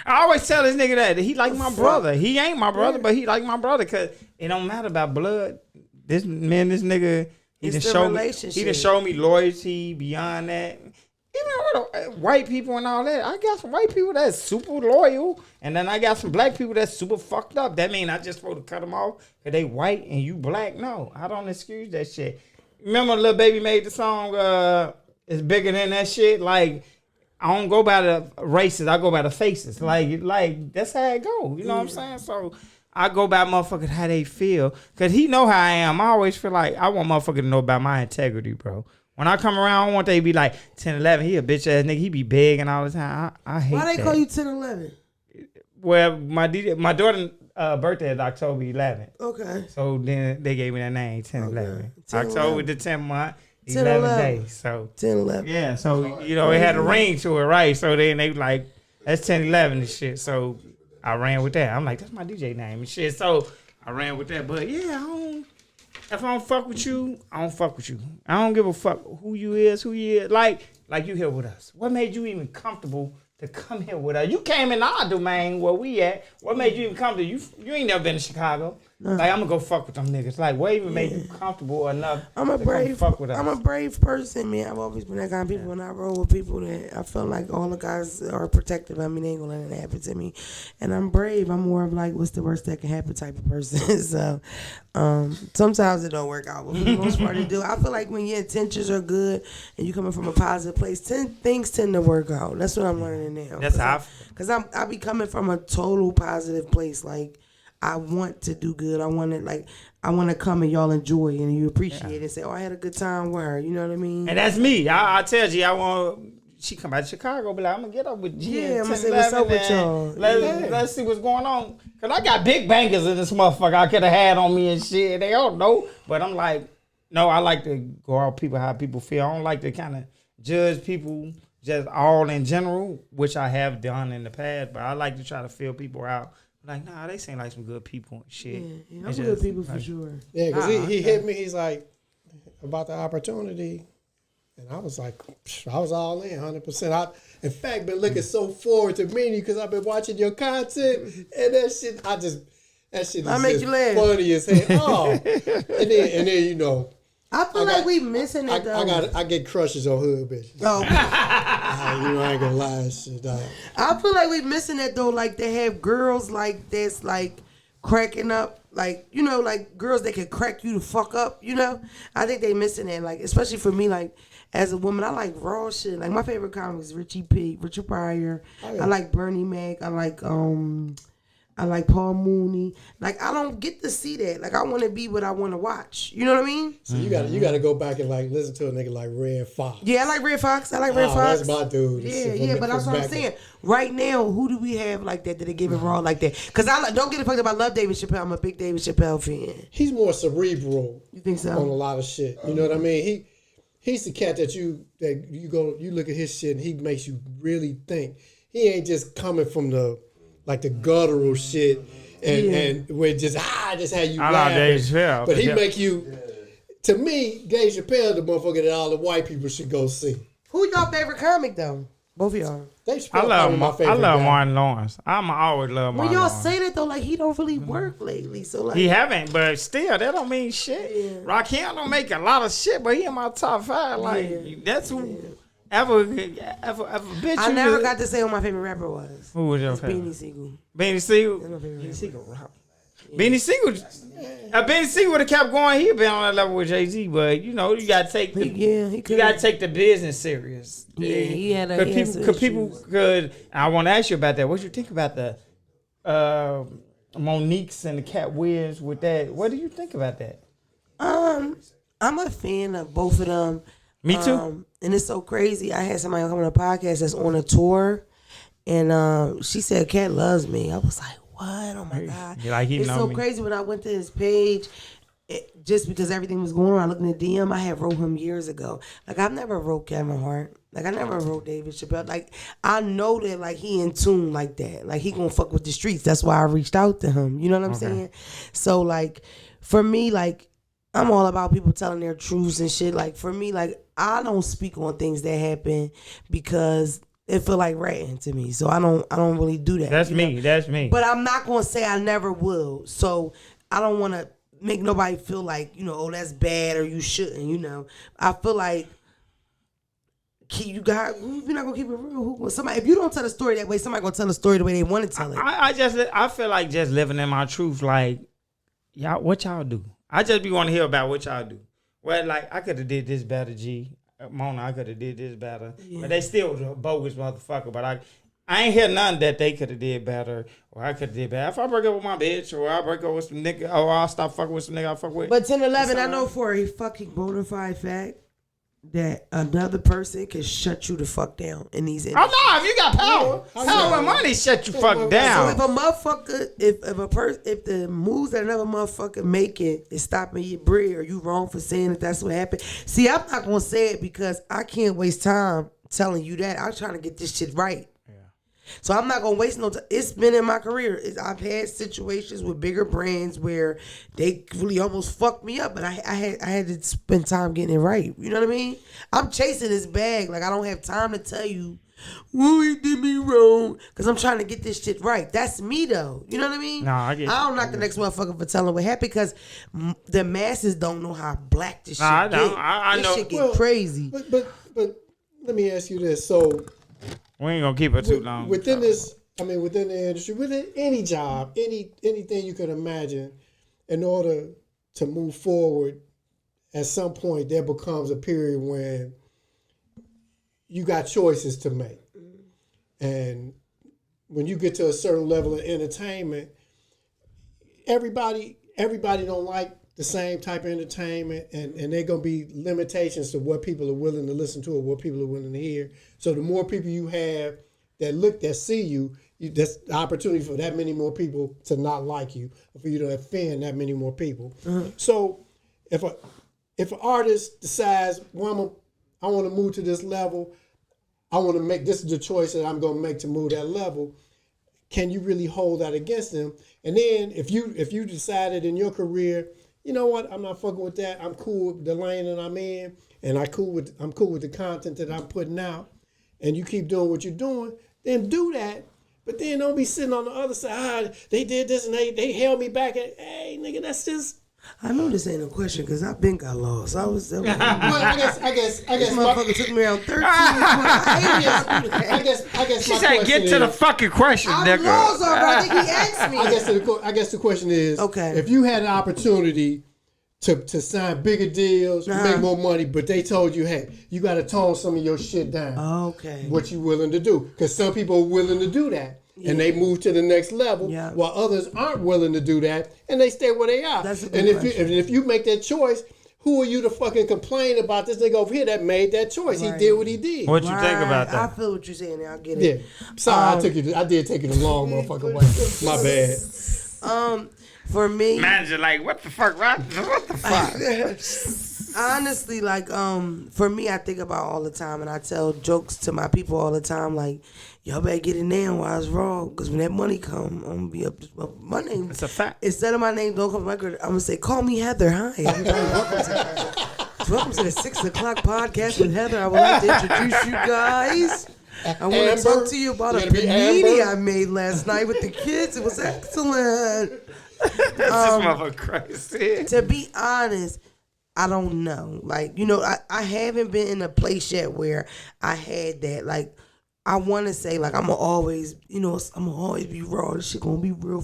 I always tell this nigga that he like my brother. He ain't my brother, but he like my brother because it don't matter about blood. This nigga, he done showed me loyalty beyond that. Even with white people and all that, I got some white people that's super loyal, and then I got some black people that's super fucked up. That mean I just supposed to cut them off because they white and you black? No, I don't excuse that shit. Remember Lil Baby made the song, It's Bigger Than That Shit? Like, I don't go by the races, I go by the faces. Like that's how it go. You know what I'm saying? So I go by motherfuckers how they feel. Cause he know how I am. I always feel like I want motherfuckers to know about my integrity, bro. When I come around, I want they to be like 10, 11. He a bitch ass nigga. He be begging all the time. I hate that. Why they call you 10, 11? Well, my daughter's birthday is October 11th. Okay. So then they gave me that name, 10, 11. 10, October 11. the 10th month. 10, 11 days. So 10, 11. yeah, so you know it had a ring to it, right? So then they like, that's 10, 11 and shit. So I ran with that. I'm like, that's my DJ name and shit. So I ran with that. But yeah, if I don't fuck with you, I don't fuck with you. I don't give a fuck who you is. Like you here with us. What made you even comfortable to come here with us? You came in our domain where we at. What made you even come to you? You ain't never been to Chicago. Like, I'm gonna go fuck with them niggas. Like, what even made you comfortable enough to fuck with us? I'm a brave person, man. I've always been that kind of people. When I roll with people that I feel like all the guys are protective of me, they ain't gonna let it happen to me. And I'm brave. I'm more of like, what's the worst that can happen type of person. So sometimes it don't work out, but for the most part it do. I feel like when your intentions are good and you coming from a positive place, things tend to work out. That's what I'm learning now. That's how I feel. Because I be coming from a total positive place. Like, I want to do good. I want to come and y'all enjoy and you appreciate it and say, oh, I had a good time with her. You know what I mean? And that's me. I tell you, she come out to Chicago, but like, I'm going to get up with G. Yeah, I'm going to say what's up with y'all. Let's see what's going on. Because I got big bangers in this motherfucker I could have had on me and shit. They all know. But I'm like, no, I like to go out people how people feel. I don't like to kind of judge people just all in general, which I have done in the past. But I like to try to feel people out. Like, nah, they seem like some good people and shit. Yeah, I'm good people for sure. Yeah, because he hit me. He's like, about the opportunity. And I was like, I was all in, 100%. In fact, been looking so forward to meeting you because I've been watching your content. And that shit is just funny as hell. Oh. and then, you know. I feel like we missing it, though. I get crushes on hood bitches. Oh. You know, I ain't gonna lie and shit. I feel like we missing it, though. Like, they have girls like this, like, cracking up. Like, you know, like, girls that can crack you the fuck up, you know? I think they missing it. Like, especially for me, like, as a woman, I like raw shit. Like, my favorite comic is Richard Pryor. Oh, yeah. I like Bernie Mac. I like Paul Mooney. Like, I don't get to see that. Like, I want to be what I want to watch. You know what I mean? So you gotta go back and like listen to a nigga like Red Fox. Yeah, I like Red Fox. Fox. That's my dude. Yeah, but that's what I'm saying. Right now, who do we have like that are giving raw like that? Because don't get it fucked up. I love David Chappelle. I'm a big David Chappelle fan. He's more cerebral. You think so? On a lot of shit. You know what I mean? He's the cat that you look at his shit and he makes you really think. He ain't just coming from the guttural shit and with just how you laughing. But he make you, to me, Dave Chappelle the motherfucker that all the white people should go see. Who y'all favorite comic though? Both of y'all. I love Martin Lawrence. I'm always love Martin Lawrence. When y'all say that though, like he don't really work lately, so like he haven't, but still that don't mean shit. Yeah. Rakim don't make a lot of shit, but he in my top 5. Like that's who. Ever bitch. I never got to say who my favorite rapper was. Who was your favorite? Beanie Siegel. Beanie Siegel. Beanie Siegel. Beanie Siegel would have kept going. He'd been on that level with Jay-Z, but you know you gotta take the business serious. Yeah, he had a because I want to ask you about that. What you think about the Monique's and the Cat Williams with that? What do you think about that? I'm a fan of both of them. Me too. And it's so crazy. I had somebody come on a podcast that's on a tour, and she said, "Cat loves me." I was like, "What? Oh my god!" Like he it's know so me. crazy when I went to his page. Just because everything was going on, I looked in the DM. I had wrote him years ago. Like I've never wrote Kevin Hart. Like I never wrote David Chappelle. Like I know that like he in tune like that. Like he gonna fuck with the streets. That's why I reached out to him. You know what I'm saying? So like for me, like I'm all about people telling their truths and shit. Like for me, like I don't speak on things that happen because it feel like ratting to me. So I don't really do that. That's me. That's me. But I'm not gonna say I never will. So I don't want to make nobody feel like, oh, that's bad or you shouldn't, I feel like if you're not gonna keep it real, if you don't tell the story that way, somebody gonna tell the story the way they want to tell it. I feel like just living in my truth. Like y'all, what y'all do? I just be want to hear about what y'all do. Well, like I could have did this better, G. Mona, I could have did this better, but they still was a bogus motherfucker. But I ain't hear none that they could have did better, or I could have did better. If I break up with my bitch, or I break up with some nigga, or I'll stop fucking with some nigga I fuck with. But 10-11, I know for a fucking bona fide fact that another person can shut you the fuck down in these industries. Oh no, if you got power and money, shut you fuck down. So if a motherfucker, if the moves that another motherfucker making is stopping your bread, or you wrong for saying that that's what happened. See, I'm not gonna say it because I can't waste time telling you that. I'm trying to get this shit right. So I'm not gonna waste no time. It's been in my career. I've had situations with bigger brands where they really almost fucked me up, but I had to spend time getting it right. You know what I mean? I'm chasing this bag. Like I don't have time to tell you, "Well, he did me wrong," because I'm trying to get this shit right. That's me though. You know what I mean? No, I get. I don't knock the next motherfucker for telling what happened because the masses don't know how black this shit I get. I this know. shit get crazy. But let me ask you this. So we ain't gonna keep it too long. Within within the industry, within any job, anything you could imagine, in order to move forward, at some point there becomes a period when you got choices to make. And when you get to a certain level of entertainment, everybody don't like the same type of entertainment, and there are going to be limitations to what people are willing to listen to or what people are willing to hear. So the more people you have that see you, that's the opportunity for that many more people to not like you, or for you to offend that many more people. Mm-hmm. So if an artist decides, well, I want to move to this level, I want to make, this is the choice that I'm going to make to move that level, can you really hold that against them? And then if you decided in your career, you know what, I'm not fucking with that, I'm cool with the lane that I'm in, and I'm cool with the content that I'm putting out, and you keep doing what you're doing, then do that. But then don't be sitting on the other side, they did this and they held me back. Hey, nigga, that's just... I know this ain't a question because I've been got lost. I was... well, I guess this motherfucker took me around 13 I guess she said, get to the fucking question, nigga. I'm lost already. I think he asked me. I guess the question is, okay, if you had an opportunity to sign bigger deals, make more money, but they told you, hey, you got to tone some of your shit down. Okay. What you willing to do? Because some people are willing to do that. Yeah. And they move to the next level, while others aren't willing to do that, and they stay where they are. That's a good question. If you make that choice, who are you to fucking complain about this nigga over here that made that choice? Right. He did what he did. What you think about that? I feel what you're saying. I get it. Yeah. Sorry, I did take it a long motherfucking way. My bad. For me, manager, like, what the fuck, right? What the fuck? Honestly, like, for me, I think about all the time, and I tell jokes to my people all the time, like, y'all better get it now while it's raw, because when that money come, I'm gonna be up. My name. It's a fact. Instead of my name don't come to record, I'm gonna say, call me Heather. Hi, everybody. Welcome to the 6 o'clock podcast with Heather. I would like to introduce you guys. I want to talk to you about a panini I made last night with the kids. It was excellent. This motherfucker crazy. To be honest, I don't know. Like, I haven't been in a place yet where I had that. Like, I want to say like I'm gonna always be raw. This shit gonna be real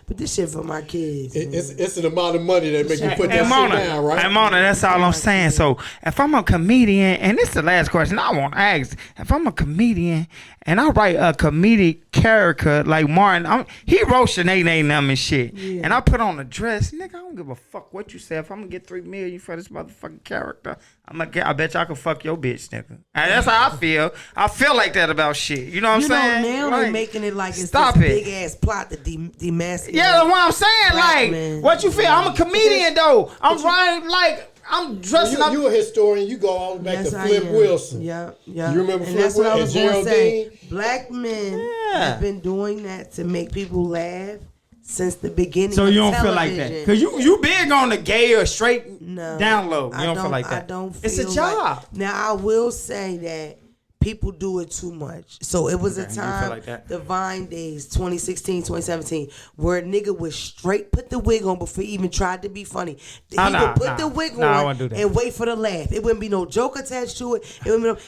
but this shit for my kids. It's an amount of money that make you put that shit down, right? Hey, Mona, that's all I'm saying. So if I'm a comedian, and this is the last question I want to ask, if I'm a comedian and I write a comedic character like Martin, he wrote Sinead and them and shit, and I put on a dress, nigga, I don't give a fuck what you say. If I'm gonna get $3 million for this motherfucking character, I bet y'all can fuck your bitch, nigga. And that's how I feel. I feel like that about shit. You know what I'm saying? Now like, they're making it like it's stop this it. big ass plot to demasculate. Yeah, that's what I'm saying. Like, man. what you feel? I'm a comedian though. I'm writing like I'm dressing up. You a historian. You go all the way back to Flip Wilson. Yeah. You remember and Flip that's what I Wilson was and going to say. Geraldine? Black men have been doing that to make people laugh since the beginning. So you of don't feel like that? Because you big on the gay or straight down low. You don't feel like that. I don't feel it's a job. like, now I will say that people do it too much. So it was a time, like that. the Vine days, 2016, 2017, where a nigga would straight put the wig on before he even tried to be funny. He would put the wig on and wait for the laugh. It wouldn't be no joke attached to it.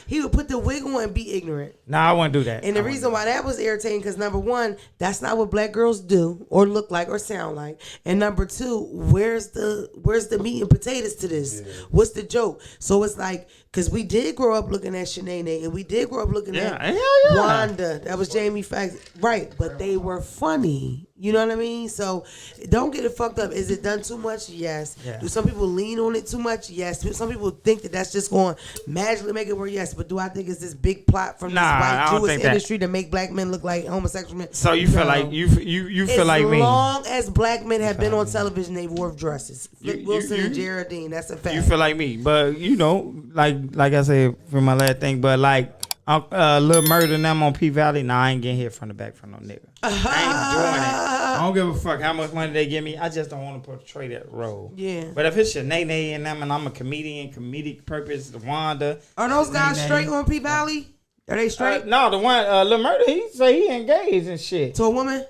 He would put the wig on and be ignorant. Nah, I wouldn't do that. And the reason why that was irritating, because number one, that's not what black girls do or look like or sound like. And number two, where's the meat and potatoes to this? Yeah. What's the joke? So it's like, because we did grow up looking at Shanae and we did grow up looking at Wanda. That was Jamie Foxx. Right, but they were funny. You know what I mean? So don't get it fucked up. Is it done too much? Yes. Yeah. Do some people lean on it too much? Yes. Some people think that that's just going to magically make it work? Yes. But do I think it's this big plot from this white Jewish industry to make black men look like homosexual men? So you feel like you feel like me? As long as black men have been on television, they wore dresses. Flip Wilson and Geraldine. That's a fact. You feel like me, but like I said from my last thing, but like. Little Murder and them on P Valley. Nah, I ain't getting hit from the back from no nigga. I ain't doing it. I don't give a fuck how much money they give me. I just don't want to portray that role. Yeah. But if it's Shanae and them and I'm a comedian, comedic purpose, Wanda. Are those guys straight on P Valley? Are they straight? No, the one Little Murder, he say he engaged and shit. To a woman?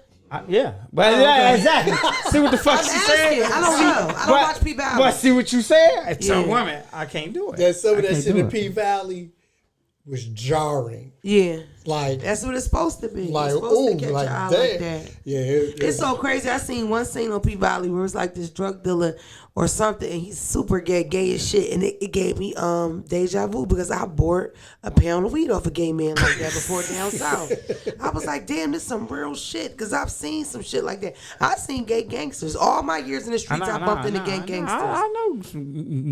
Yeah, but exactly. See what the fuck she said? I don't know. I don't watch P Valley. But see what you said? To a woman, I can't do it. There's some of that shit in P Valley was jarring. Yeah. Like that's what it's supposed to be. Like, it's supposed to catch like your eye that. like that. Yeah. It's so crazy. I seen one scene on P Valley where it's like this drug dealer or something, and he's super gay as shit, and it gave me deja vu because I bought a pound of weed off a gay man like that before down south. I was like, damn, this is some real shit, because I've seen some shit like that. I've seen gay gangsters. All my years in the streets, I bumped into gay gangsters. I know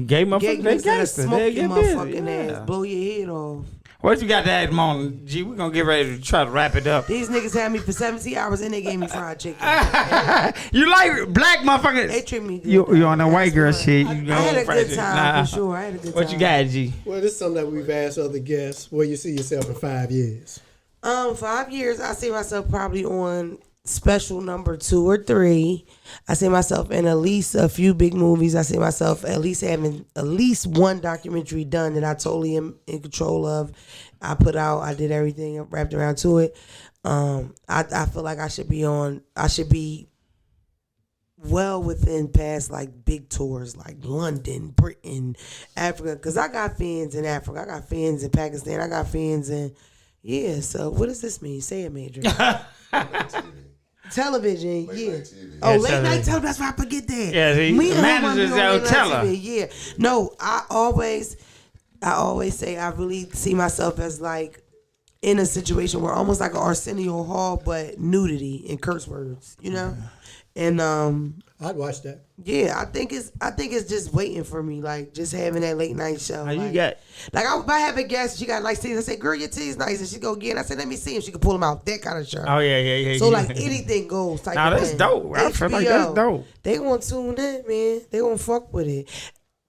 gay motherfuckers. Gay gangsters. Smoke your motherfucking ass, blow your head off. What you got to add, Mona? G, we're going to get ready to try to wrap it up. These niggas had me for 17 hours and they gave me fried chicken. You like black motherfuckers? They treat me good. You on that white girl shit. I had a good time, for sure. I had a good time. What you got, G? Well, this is something that we've asked other guests. Where you see yourself in 5 years? 5 years, I see myself probably on special number 2 or 3. I see myself in at least a few big movies. I see myself at least having at least one documentary done that I totally am in control of. I put out, I did everything wrapped around to it. I feel like I should be well within past like big tours like London, Britain, Africa, because I got fans in Africa, I got fans in Pakistan, I got fans in, so what does this mean? Say it, Major. Television, late night television. That's why I forget that. Yeah, the managers out tell her. Yeah, no, I always say I really see myself as like in a situation where almost like an Arsenio Hall, but nudity and curse words, you know. And I'd watch that. Yeah, I think it's just waiting for me, like just having that late night show. You got like if I have a guest, she got nice titties. I say, "Girl, your titties nice," and she go again. I said, "Let me see if she can pull them out." That kind of show. Oh yeah. So like anything goes. Type nah, of that's thing. dope. I feel like that's dope. They gonna tune in, man. They gonna fuck with it.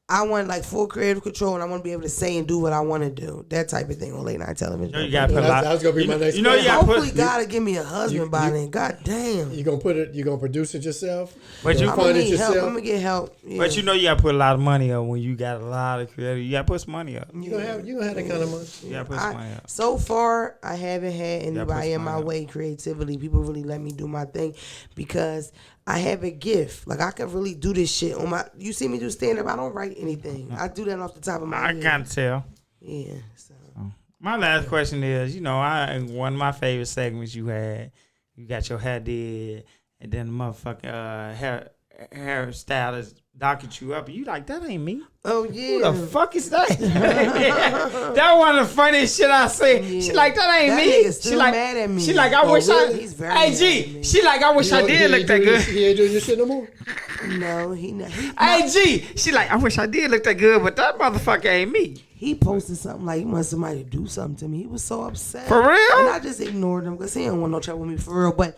I want like full creative control, and I want to be able to say and do what I want to do. That type of thing on late night television. You gotta put a lot. That was gonna be my next. You know, you hopefully God will give me a husband by then. God damn. You gonna put it? You gonna produce it yourself? But you fund it yourself? I'm gonna get help. Yeah. But you know you gotta put a lot of money up when you got a lot of creative. You gotta put some money up. You gonna have that kind of money. You gotta put some money up. So far, I haven't had anybody in my way creatively. People really let me do my thing because I have a gift. Like I can really do this shit on my. You see me do stand up. I don't write anything. I do that off the top of my head. I can't tell. Yeah. So. My last question is, one of my favorite segments you had, you got your hair did, and then the motherfucking hairstylist doctored you up, and you like, that ain't me. Oh, yeah. Who the fuck is that? That one of the funniest shit I said. Yeah. She like, that ain't That me. nigga still She like, mad at me. She like, I wish really? He's very Hey, mad G. at me. She like, I wish I did look that good. He ain't doing your shit no more. No, he not. Hey, G. She like, I wish I did look that good, but that motherfucker ain't me. He posted something like he wanted somebody to do something to me. He was so upset. For real? And I just ignored him because he didn't want no trouble with me for real. But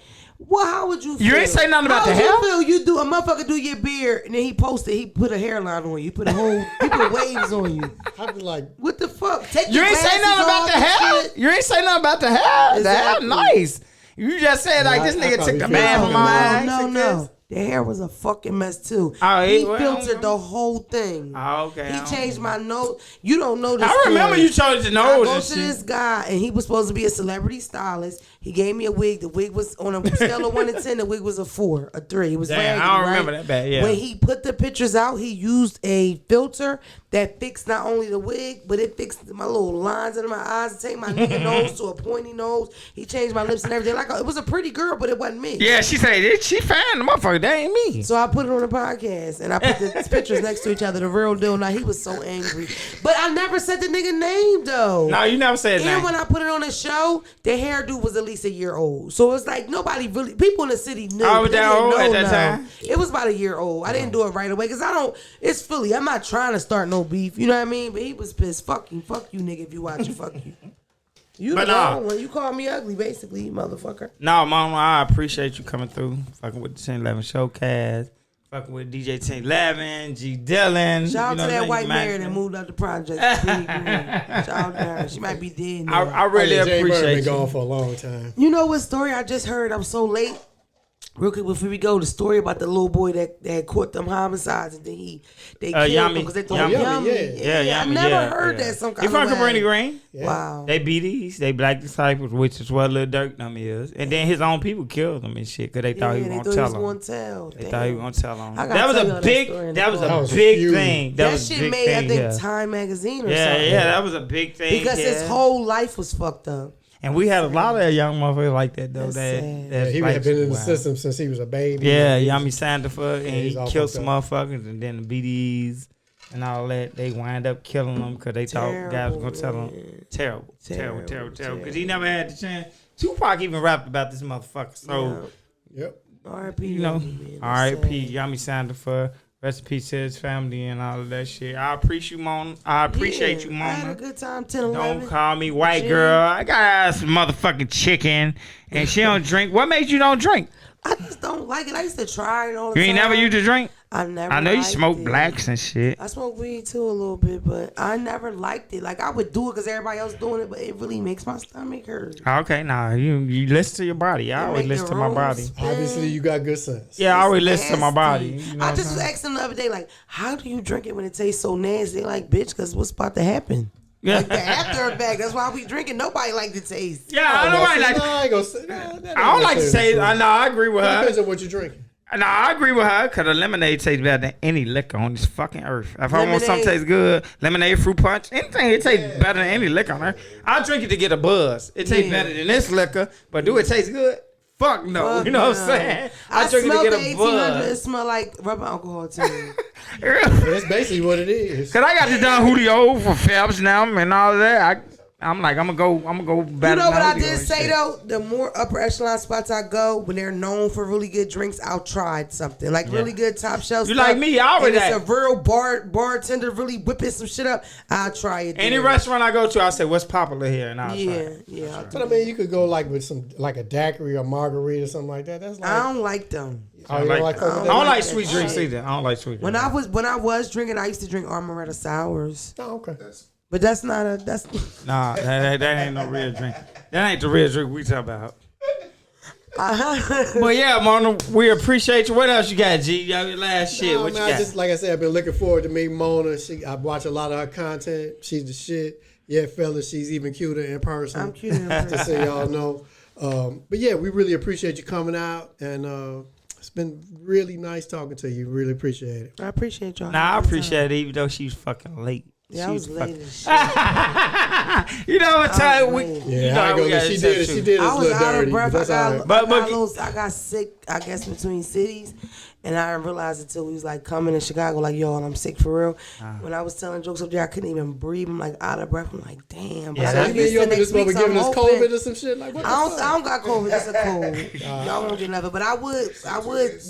how would you feel? You ain't say nothing about how the hair? How would you feel? You do a motherfucker do your beard and then he put a hairline on you. He put waves on you. I was like, What the fuck? Take You your ain't say glasses nothing about off the and hair? shit. You ain't say nothing about the hair? Exactly. The hair nice. You just said like, Yeah, this I nigga took probably the feel man from something. my eyes. No. The hair was a fucking mess too. Oh, he well, filtered the whole thing. Oh, okay. He changed my nose. You don't know this. I remember story. you chose the I nose go and to shit. this guy, and he was supposed to be a celebrity stylist. He gave me a wig. The wig was on a scale of 1 to 10. The wig was a 4, a 3. It was Damn, raggedy, I don't right? remember that bad, yeah. When he put the pictures out, he used a filter that fixed not only the wig, but it fixed my little lines under my eyes and take my nigga nose to a pointy nose. He changed my lips and everything. Like it was a pretty girl, but it wasn't me. Yeah, she said, she fine, the motherfucker, that ain't me. So I put it on the podcast and I put the pictures next to each other. The real deal. Now he was so angry, but I never said the nigga name though. No, you never said And that. when I put it on the show, the hairdo was at least a year old. So it's like nobody really, people in the city knew. Oh, was They that didn't old know at that now. time? It was about a year old. I didn't do it right away because it's Philly. I'm not trying to start no beef. You know what I mean? But he was pissed. Fuck you, nigga. If you watch it, fuck you. You But the nah. wrong one. You called me ugly, basically, you motherfucker. No, mama, I appreciate you coming through, fucking with the 1011 Showcast, fucking with DJ 1011, G Dillon. Shout out you know to that what white I'm Mary saying? that moved up the project. Shout out to her. She might be dead now. I really Jay Bird appreciate been you. gone for a long time. You know what story I just heard? I'm so late. Real quick before we go, the story about the little boy that caught them homicides and then they killed him Yummy. because they thought Yummy, Yummy. yeah. Yeah, I Yummy, never yeah, heard yeah. that some kind He of from way. Cabrini Green. Yeah. Wow. They BDs, they Black Disciples, which is what Lil Durk them is. And then his own people killed him and shit because they thought he was they going thought to he was tell going him. to tell. They thought he was going to tell him. I gotta That was tell a y'all that big, story in that the was car. a That was big huge. thing. That was a shit big made, thing, I think, yeah. Time magazine or Yeah, something. yeah, that was a big thing. Because yeah. his whole life was fucked up. And we had a lot of young motherfuckers like that, though. That's That, sad. that He like, had been in the wow. system since he was a baby. Yeah, Yummy Sandifer, and he's he all killed fucked some motherfuckers, and then the BDs and all that, they wind up killing them because they thought guys were gonna tell them. Terrible. Because he never had the chance. Tupac even rapped about this motherfucker. So, Yep. R.I.P. you know, Yummy, man. That's R.I.P. sad. Yummy Sandifer. Rest in peace to his family and all of that shit. I appreciate you, Mona. I appreciate you, I had a Mona. good time. 10-11. Don't call me white Jim. girl. I got some motherfucking chicken, and she don't drink. What made you don't drink? I just don't like it. I used to try it all the You time. ain't never used to drink? I never. I know you liked smoke it. blacks and shit. I smoke weed too a little bit, but I never liked it. Like I would do it because everybody else doing it, but it really makes my stomach hurt. Okay, nah, you listen to your body. I always make listen the to my room body. spin. Obviously, you got good sense. Yeah, I always listen to my Nasty. body. You know I what just I'm was saying? asking the other day, like, how do you drink it when it tastes so nasty? They're like, bitch, because what's about to happen? Yeah. Like the after effect. That's why we drinking. Nobody like the taste. Yeah, I don't like. No, I ain't gonna say. That I don't like to say. I know. I agree with It her. depends on what you're drinking. No, I agree with her because the lemonade tastes better than any liquor on this fucking earth. If I want something to Lemonade. taste good, lemonade, fruit punch, anything, it tastes better than any liquor on earth. I drink it to get a buzz. It tastes Yeah. better than this liquor, but do it taste good? Fuck no. Fuck You know what no. I'm saying? I drink it smell to the get a 1800. It buzz. smell like rubber alcohol to me. That's basically what it is. Cause I got to done Julio for Phelps now and all that. I'm like, I'm gonna go better. You know what I Julio did and say shit. though? The more upper echelon spots I go, when they're known for really good drinks, I'll try something like really good top shelf. You stuff, like me, I already and it's that. a real bartender really whipping some shit up. I'll try it. Any then. restaurant I go to, I say, what's popular here, and I'll try. Yeah, it. yeah. I'll do But I mean, you could go like with some like a daiquiri or margarita or something like that. That's like. I don't like them. Oh, you don't like fuck with I that? don't like that sweet shit. drinks either. I don't like sweet When drinks. I was drinking, I used to drink Amaretto sours, Oh, okay. but that's not a that's. Nah, that ain't no real drink. That ain't the real drink we talk about. But yeah, Mona, we appreciate you. What else you got, G? Your last shit. No, What man, you I got? just like I said, I've been looking forward to meeting Mona. I watch a lot of her content. She's the shit. Yeah, fellas, she's even cuter in person. I'm cute. in Just person. so y'all know. But yeah, we really appreciate you coming out, and it's been really nice talking to you. Really appreciate it. I appreciate y'all. Nah, I appreciate it, even though she was fucking late. Yeah, I was late as shit. You know what time we? Yeah, you know I how go. we got She did it. She did it. I was out dirty, of breath. but that's all right. I got sick, I guess, between cities. And I didn't realize until we was like coming to Chicago, like, yo, I'm sick for real. When I was telling jokes up there, I couldn't even breathe. I'm like out of breath. I'm like, damn. But Yeah, You mean you up in this mother giving us COVID or some shit? Like what? I don't got COVID. It's a cold. Y'all won't get nothing. But I would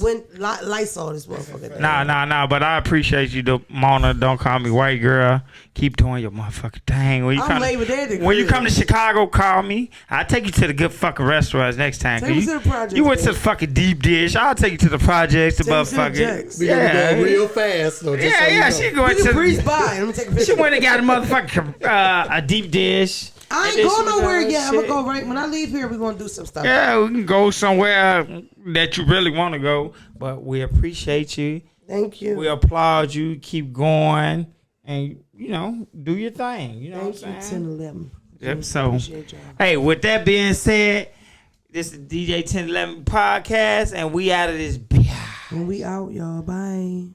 went Lysol this motherfucker. Nah. But I appreciate you, Mona. Don't call me white girl. Keep doing your motherfucking thing. When you I'm labor there. when you come to Chicago, call me. I'll take you to the good fucking restaurants next time. Take me to the projects, You went to baby. the fucking deep dish. I'll take you to the projects. The Take me to the motherfucking. Jacks. We gonna go real fast though. Just so you know. She going We can to. breeze by. Let me take a picture. She went and got a motherfucking a deep dish. I And ain't then she going was nowhere doing yet. I'm shit. gonna go right when I leave here. We're gonna do some stuff. Yeah, we can go somewhere that you really want to go. But we appreciate you. Thank you. We applaud you. Keep going, and do your thing. You know Thank what you, I'm saying? 1011. Yep. So, Appreciate y'all. hey, with that being said, this is DJ 1011 podcast, and we out of this. And we out, y'all. Bye.